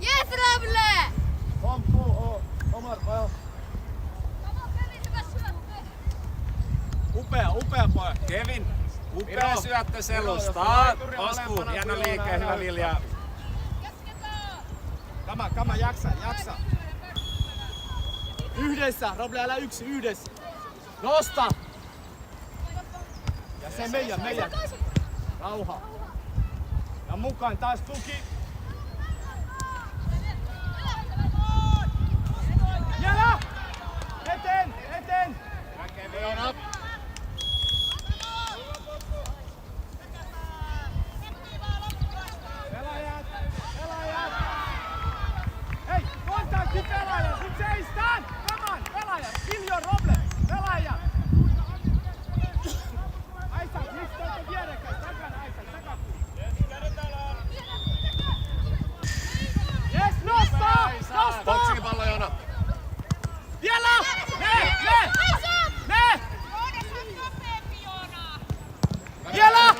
Yes, Rable! Omar, ajo. Upea poja. Kevin! Upea syöttö selustaa. Osku, hieno liike, hyvä Vilja. Kama, jaksa. Yhdessä, Roble, älä yksi, yhdessä. Nosta! Ja se meidän. Rauha. Ja mukaan taas tuki. Vielä! Eteen! Leon up! Pelaajat! Hei, kontakti pelaajat! Nyt seistään! Come on, pelaajat! Kiljo, Roble! Pelaajat! Aisa, mistä olette vierekkäin? Takana, Aisa, takana! Yes, nosta! Boksikin pallo, Joona! Vielä! Ne! Vielä!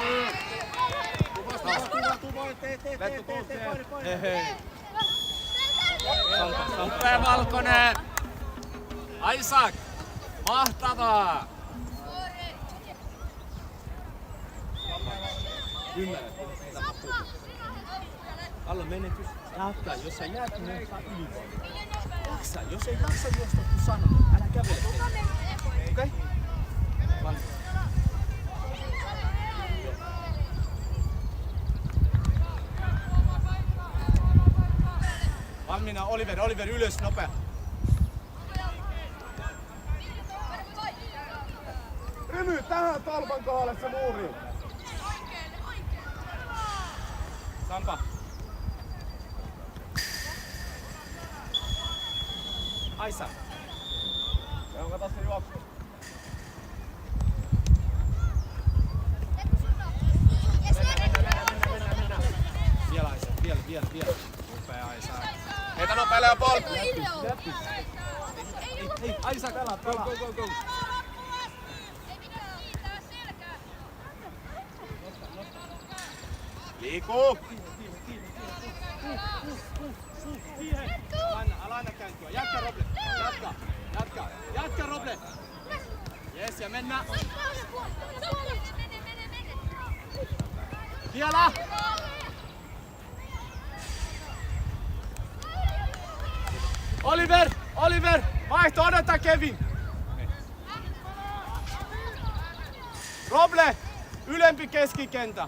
Hei. Upea Valkonen! Aisak! Mahtavaa! Pallon menetys. Jatka, jos sä jäät, niin saa ylivoimaa. Jaksa, jos ei jaksa juosta, kun sanoo, älä kävele. Okei? Valmis. Valmiina Oliver ylös, nopea. Remy, tähän Talpan kohdalle se muuri! Sampa. Aisa. Leon, kato se juoksu. Vielä Aisa, vielä. Upea Aisak. Heitä nopea Leon Paul! Ei, Aisa, pelaa. Go. Liikuu! Siihen. Älä aina kääntyä. Jatka Roble. Jes, ja mennä. Vielä. Oliver. Vaihto, odota Kevin. Roble, ylempi keskikentä.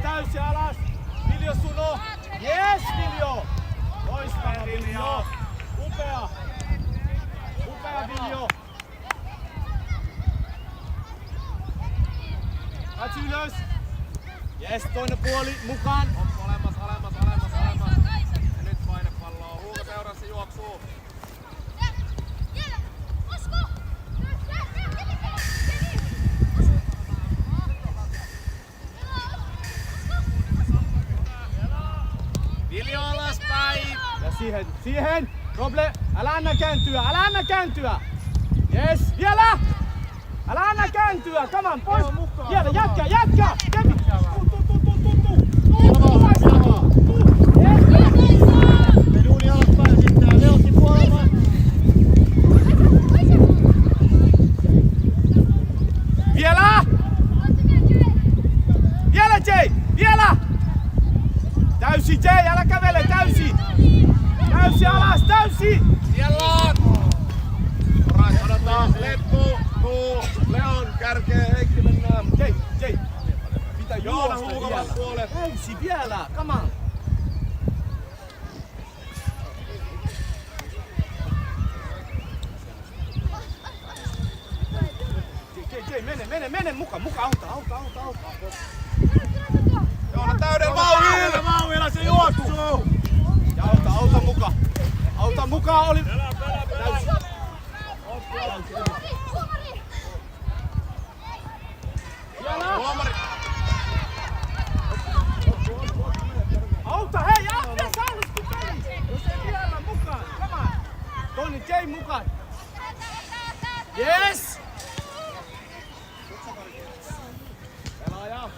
Täysi alas. Viljo Suno. Yes, Viljo. Loistava Viljo. Upea. ajan Viljo. Katso ylös. Jes, toinen puoli mukaan. Alemmas. Ja nyt painepalloa. Huuko seurassa juoksuu. Viljo alaspäin. Ja siihen. Roble, älä anna kääntyä. Jes, vielä. Älä anna kääntyä, come on, pois. Vielä, jatka. Kevin. Duuni alaspäin sitten ja Leotti puolella. Vielä, Jay, vielä. Täysi Jay, älä kävele, täysi. Täysi alas, täysi. Siellä on. Alright, odotaan. Lettu, tuu, Leon kärkeen, Heikki mennään. Jay. Pitää Joona juosta huukavat vielä. puolet. Täysi vielä, come on. Jay, mene mukaan, auta. Joona täydellä vauhdilla. Vauhilla se juoksuu. Ja auta mukaan, oli. Täysi. Tuomari. Auta, hei, Ahti, saalisku peli! Jos ei vielä mukaan, come on! Toinen Jay mukaan! Yes! Pelaaja!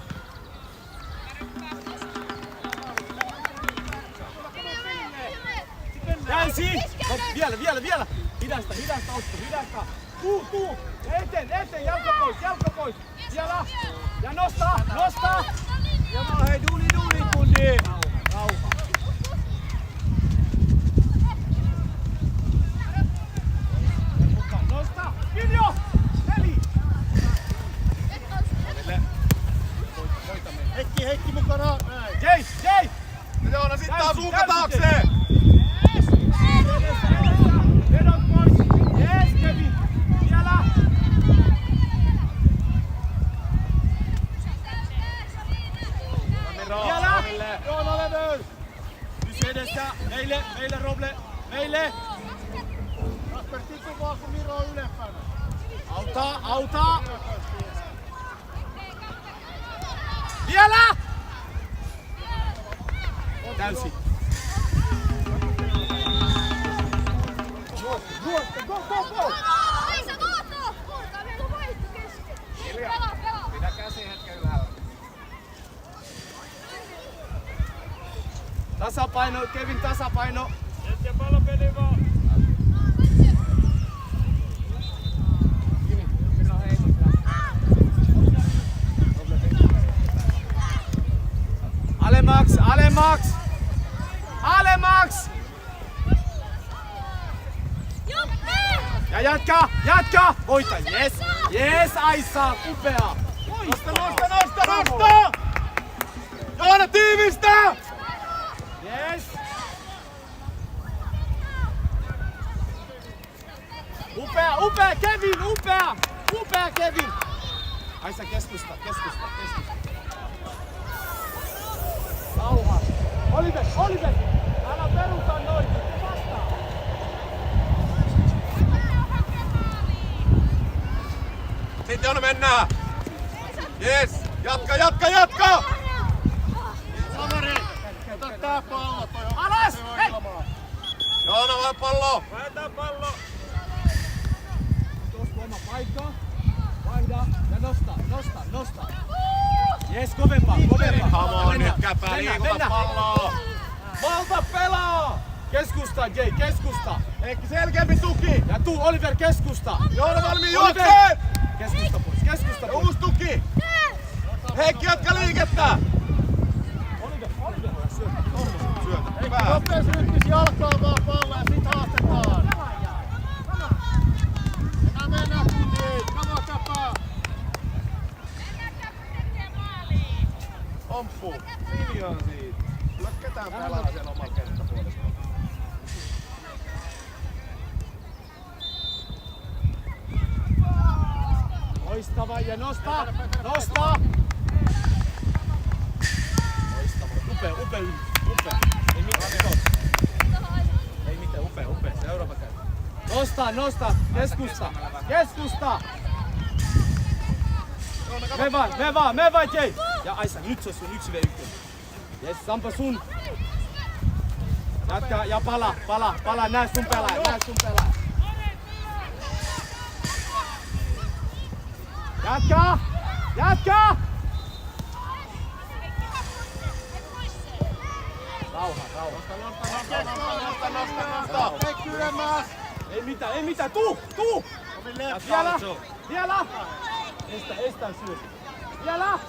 Täysi! Vielä! Hidasta, Oscar, Tuu! Eteen, jalka pois! Siellä! Ja nostaa! Ja hei, duuni kundi. Rauha. Nosta! Viljo! Peli! Heikki mukana. Näin. Jay! Ja Joona sitten taas Täysi, Huuka täysi, taakse. Vedot pois! Yes, Kevin! Vielä! Vielä! Joona leveys. Pysy edessä! Meille Roble! Meille! Kasper tikku vaan kun Miro on ylempänä. Auta! Vielä! Täysi! Go! Pidä käsi hetken ylhäällä. Tasapaino, Kevin, tasapaino! Ja pallopeli vaan. Alemax! Ja jatka! Voita, yes, Aissa, upea! Nosta! Joona tiivistä! Yes! Upea Kevin, upea Kevin! Aissa keskusta. Rauha. Oliver, älä peruta noin, vastaa. Sitten Joona mennään. Yes, jatka! Samari, ota tää pallo. Toi on Alas, hei! Joona vaan pallo. Vaihdetaan pallo. Tuosta oma paikka. Vaihda ja nosta. Yes, kovempaa. Come on, nyt käpää, liikuta palloa. Valta pelaa! Keskusta, Jay, keskusta. Heikki, selkeämpi tuki. Ja tuu, Oliver, keskusta. Joona valmiin Oliver! juokseen. Keskusta pois. Uusi tuki. Heikki, jatka liikettä. Oliver, Syötä. Hyvä. Nopeasti rytmis jalkaan vaan pallo ja sit haastetaan. Mennään kuntiin. Kama kapaa. Omppu. Miljoon siitä. Kyllä ketään pelaa siellä omalla kenttäpuolella. Loistava ja nosta! Nosta! Loistava. Upea. Ei mitään, ei mitään, upea. Seuraava käy. Nosta! Keskusta! Me vaan, Jay! Ja Aisa, nyt se on sun 1v1. Jes, Sampo sun. Jatka ja pala. Näe sun pelaaja. Jatka! Rauha. Nosta. Kaikki ylemmäs. Ei mitään. Tuu! Vielä! Estä syy. Vielä!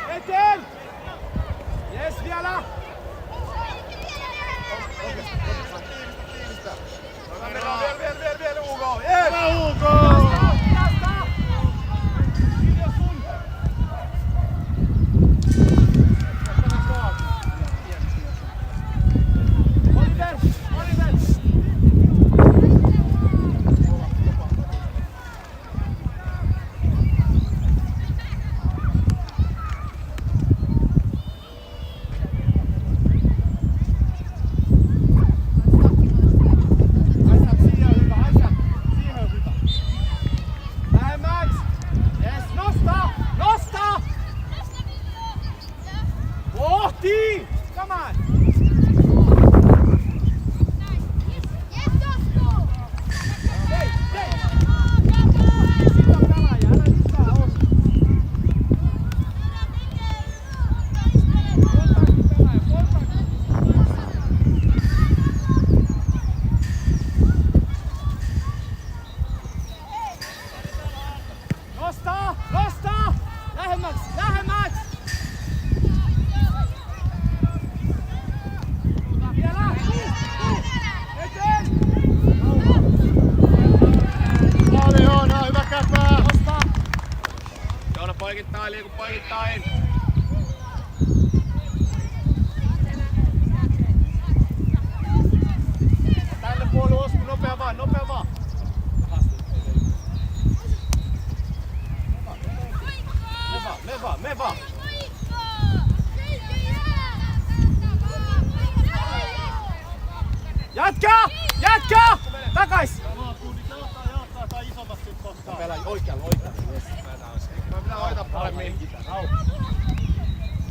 Eteen! Jes, vielä! Vielä Hugo. Yes! Hidasta! Viljo sun! Oliver! Nosta! Lähemmäksi! Vielä! Eteen! Joona, hyvä käpää! Nosta! Joona poikittain, liiku poikittain. Tänne puolue Osku, nopea vaan! Me vaan! Jatka! Takais! Pelaa oikealla. Minä hoitan paremmin.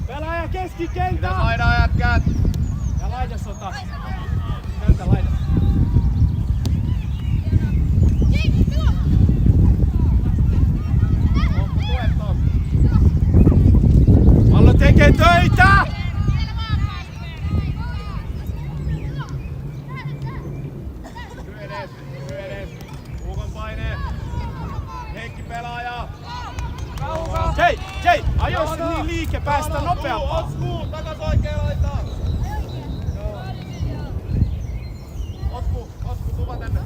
Pelaaja keskikenttä! Pidä laidaa jätkät! Ja laidasota. Kenttä laida. Pallo tekee töitä! Edes. Huukon paine. Heikki pelaaja. Jay! Ajoissa niin liike päästä nopeampaa. Osku, takas oikea laitaan. Osku, tuva tänne.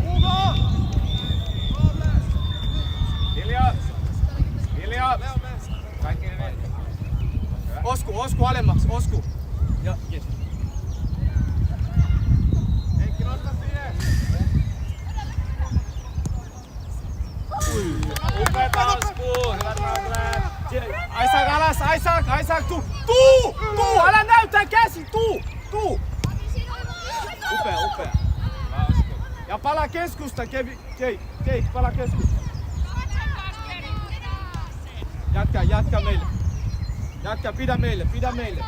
Hugo! Hiljaa! Kaikki ne. Osku alemmaksi, Osku. Ja yes. Heikki, nosta siihen. Upeeta Osku! Hyvät Roble! Aisak, tuu! Älä näytä käsi, tuu! Upea. Ja palaa keskusta, Jay, palaa keskusta. Jatka meille. Pidä meille.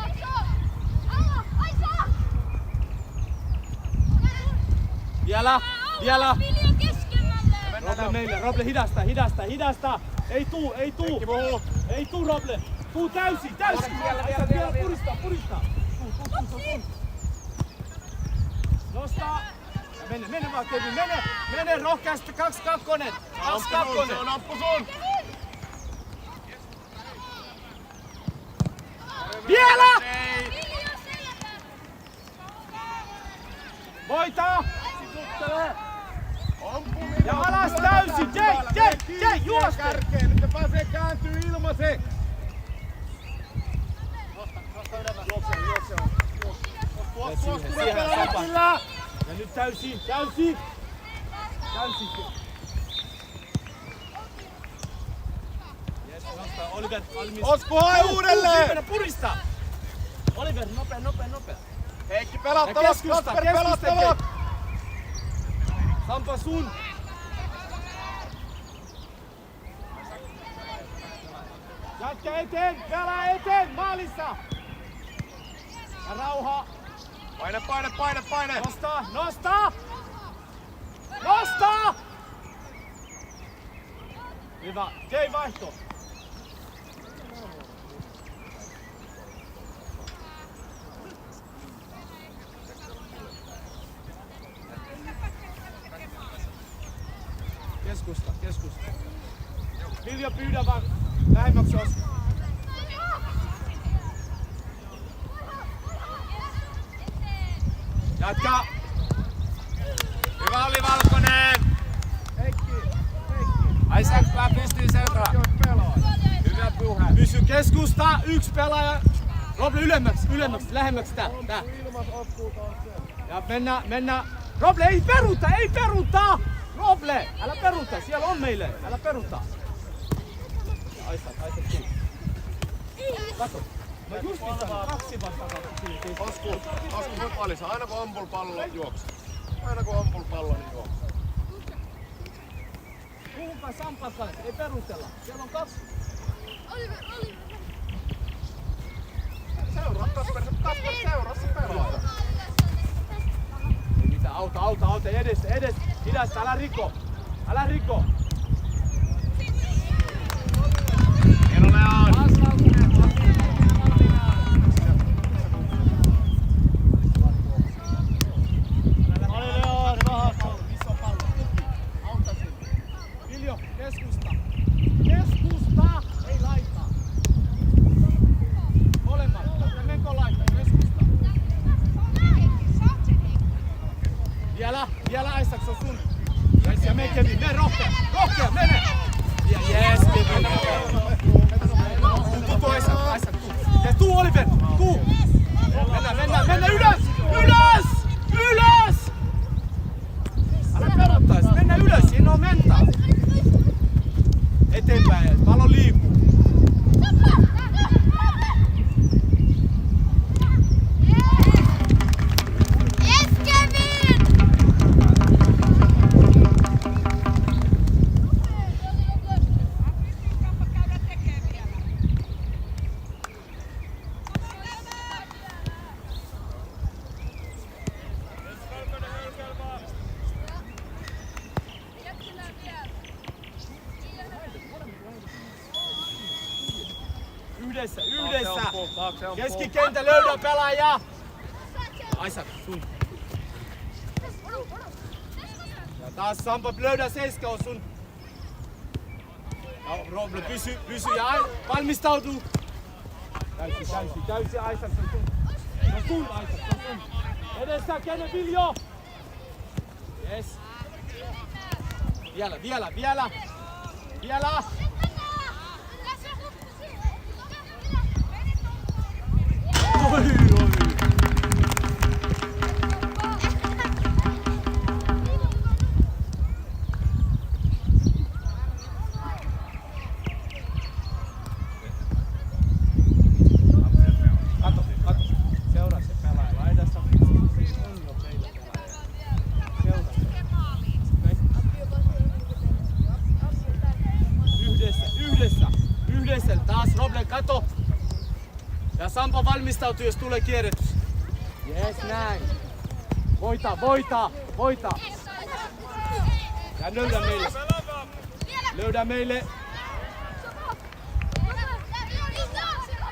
Vielä. Roble hidasta. Ei tuu. Ei tuu, Roble. Tuu täysin. Vielä puristaa. Tuu. Nostaa. Mene vaan, Kevin, mene rohkeasti, 2-2. Se on amppu sun. Vielä! Voita! Ja alas täysin! Jay, juosta! Kärkeen, nyt se pääsee kääntyy ilmaiseksi. Nosta ylempää. Juokse. Siihen Sampa. Ja nyt täysin. Yes, nostaa Oliver valmis. Osku, hae uudelleen! Purista! Oliver, nopea. Heikki Ja pelattava, Kasper pelattava! Sampa sun! Jätkä eteen! Pelaa eteen! Maalissa! Ja rauha! Paine! Nostaa! Hyvä, Jay vaihto! Keskusta. Viljo pyydä vaan lähemmäksi Osku. Jatka! Hyvä oli Valkonen! Aisak pystyy seuraamaan. Hyvä puhe. Pysy keskusta, yksi pelaaja. Roble ylemmäksi, lähemmäksi tää. Ja mennään. Roble, ei peruta! Roble, älä peruta, siellä on meille, älä peruta. Aisak, tuu. Kato. Mä just sanon, 2 vastaan. Osku fotballissa, aina kun ampul pallo juokse. Niin juokse. Puhukaa Sampan kanssa, ei perustella. Siellä on 2. Oliver. Seuraa Kasper seuraa se pelaaja. Ei mitään, auta, edes. Hidasta, älä riko. Hieno Leon! Viljo, keskusta, ei laitaa. Molemmat, menkö laitaa, keskusta. Vielä Aisak, se on sun. Ja me Kevin, mene rohkea, mene! Ja jees, Kevin. Tuu Aisak, tuu. Ja tuu Oliver, tuu! Mennään ylös! Älä pelottais, mennään ylös, siinä on mentaa. Eteenpäin, pallo liikkuu. Yes, Kevin! Yhdessä! Keskikenttä löydä pelaaja! Aisak, sun. Ja taas Sampa löydä 7 on sun. Ja Roble pysy ja valmistautuu. Täysi Aisak, se on sun. Se on sun Aisak, se on sun. Edessä kenen Viljo! Yes. Vielä! Oi. Kato. Seuraa se pelaaja. Laidassa on jo meillä pelaaja. Seuraa. Yhdessä. Taas Roble, kato. Ja Sampa valmistautuu, jos tulee kierrätys. Yes, näin. Voita. Ja löydä meille.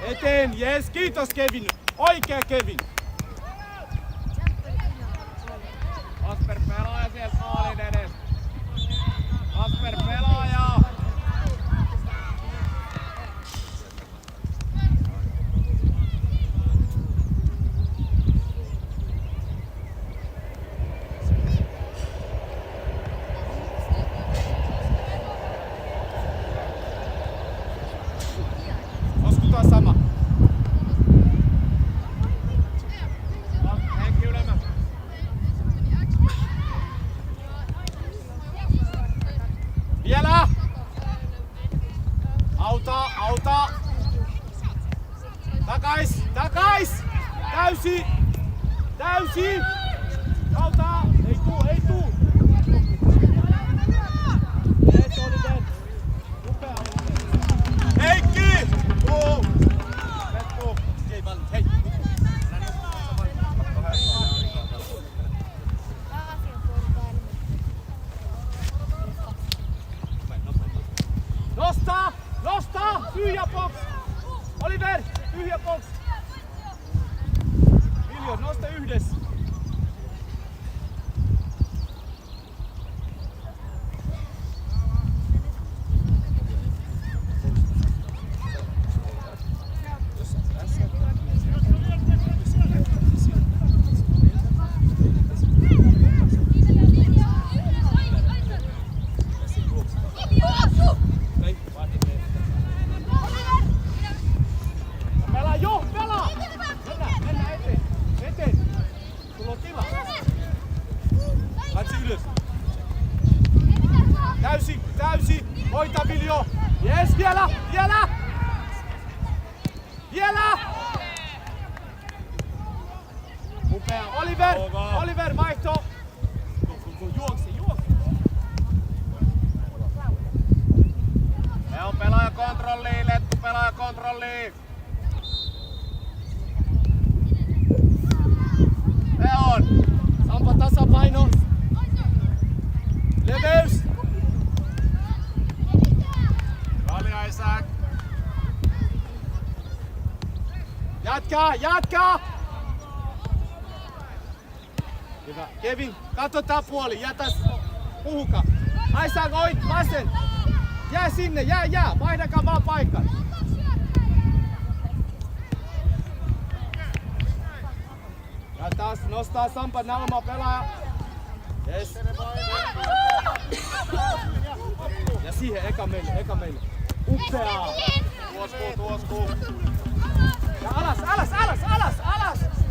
Eteen, yes, kiitos Kevin. Oikea Kevin. Kasper pelaaja sieltä maalin edes. Kasper pelaaja! Kautta! Takais! Takais! Täysi! Täysi! Kautta! Ei tuu! Ei tuu! Yes, Oliver! Upea Oliver! Heikki! Tuu! Pettu! Ei valmis, hei! Nosta! Nosta! Tyhjä box! Oliver! Tyhjä box! Viljo, nosta yhdessä! Pelaa jo! Pelaa! Mennään eteen! Eteen! Sulla on tila! Katsi ylös! Täysi! Täysi! Hoita Viljo! Jes! Vielä! Vielä! Vielä! Upea! Oliver! Oliver vaihto! Juoksi! Juoksi! Ne on pelaajakontrolli, Lettu pelaajakontrolli. Ne on. Sampa tasapaino! Leveys! Kalja Isak. Jatkaa! Jatkaa! Hyvä. Kevin, katso tää puoli. Jätä puhuka. Aisak oit, vasen. Jää sinne, jää. Vaihdakaa vaan paikkaa. Ja taas nostaa Sampa nalma pelaaja. Yes. Ja siihen eka meille. Upeaa. Tuoskuu. Ja alas!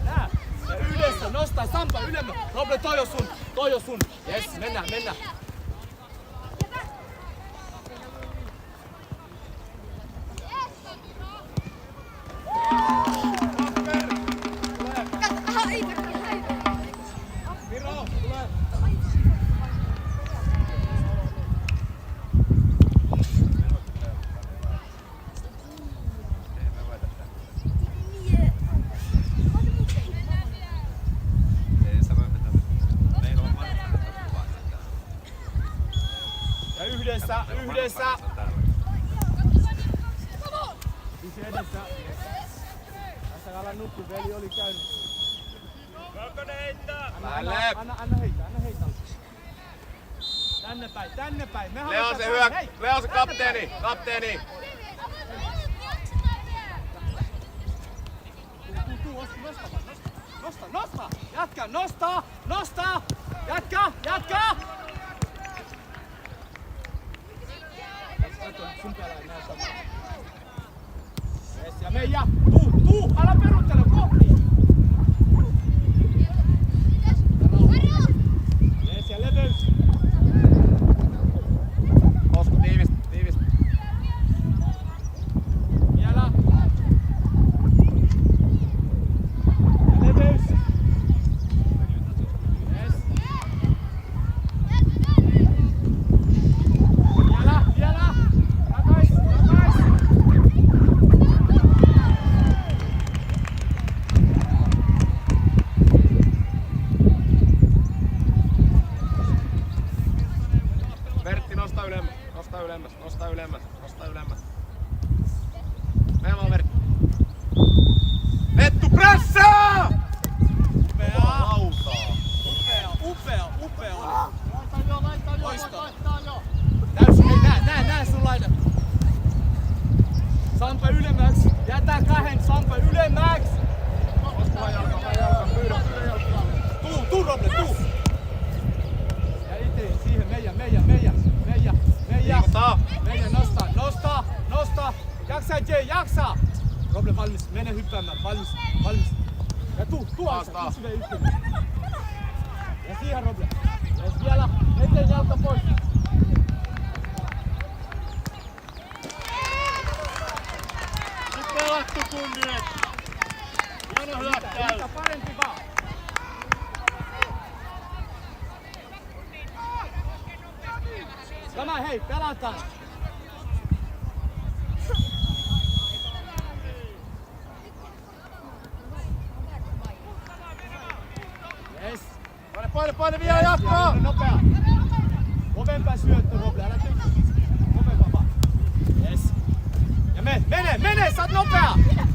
Nää. Ja yhdessä nostaa Sampa ylemmä. Roble, toi on sun. Yes, mennään. Miro, tule. Ja yhdessä. Pisi edessä. Tässä ala nukku, veli oli käynyt. Valkoinen heittää! Anna heitä. Tänne päin. Me Leo se halutaan Leo se kapteeni. Tuu, nosta! Jatka, nostaa! Jatka! Kato, sun päällä ei näe samaa. Yes, ja Meija, tuu! Älä peruttele, kohti! Yes, ja leveys! Osku tiivistä. Vielä! Ja leveys! Yes! Vielä! Takais! Vertti, nosta ylemmäs. Mene vaan Vertti. Lettu pressaa! Upea oli. Loistava. Täysin, hei, näe sun laidan. Sampa ylemmäksi. Jätä kahden, Sampa ylemmäksi. Tuu, Roble, tuu. Ja eteen, siihen, Meija. Meija, nosta. Jaksa, Jay, jaksa. Roble, valmis, mene hyppäämään, valmis. Ja tuu Aisa, pysyvä yhteen. Ja siihen, Roble. Ja vielä, eteen jalka pois. hei, pelataan! Yes! Paine vielä jatkaa! Nopea! Kovempaa syöttö, Roble, älä tykkää. Kovempaa vaan. Yes. Ja mene, sä oot nopea!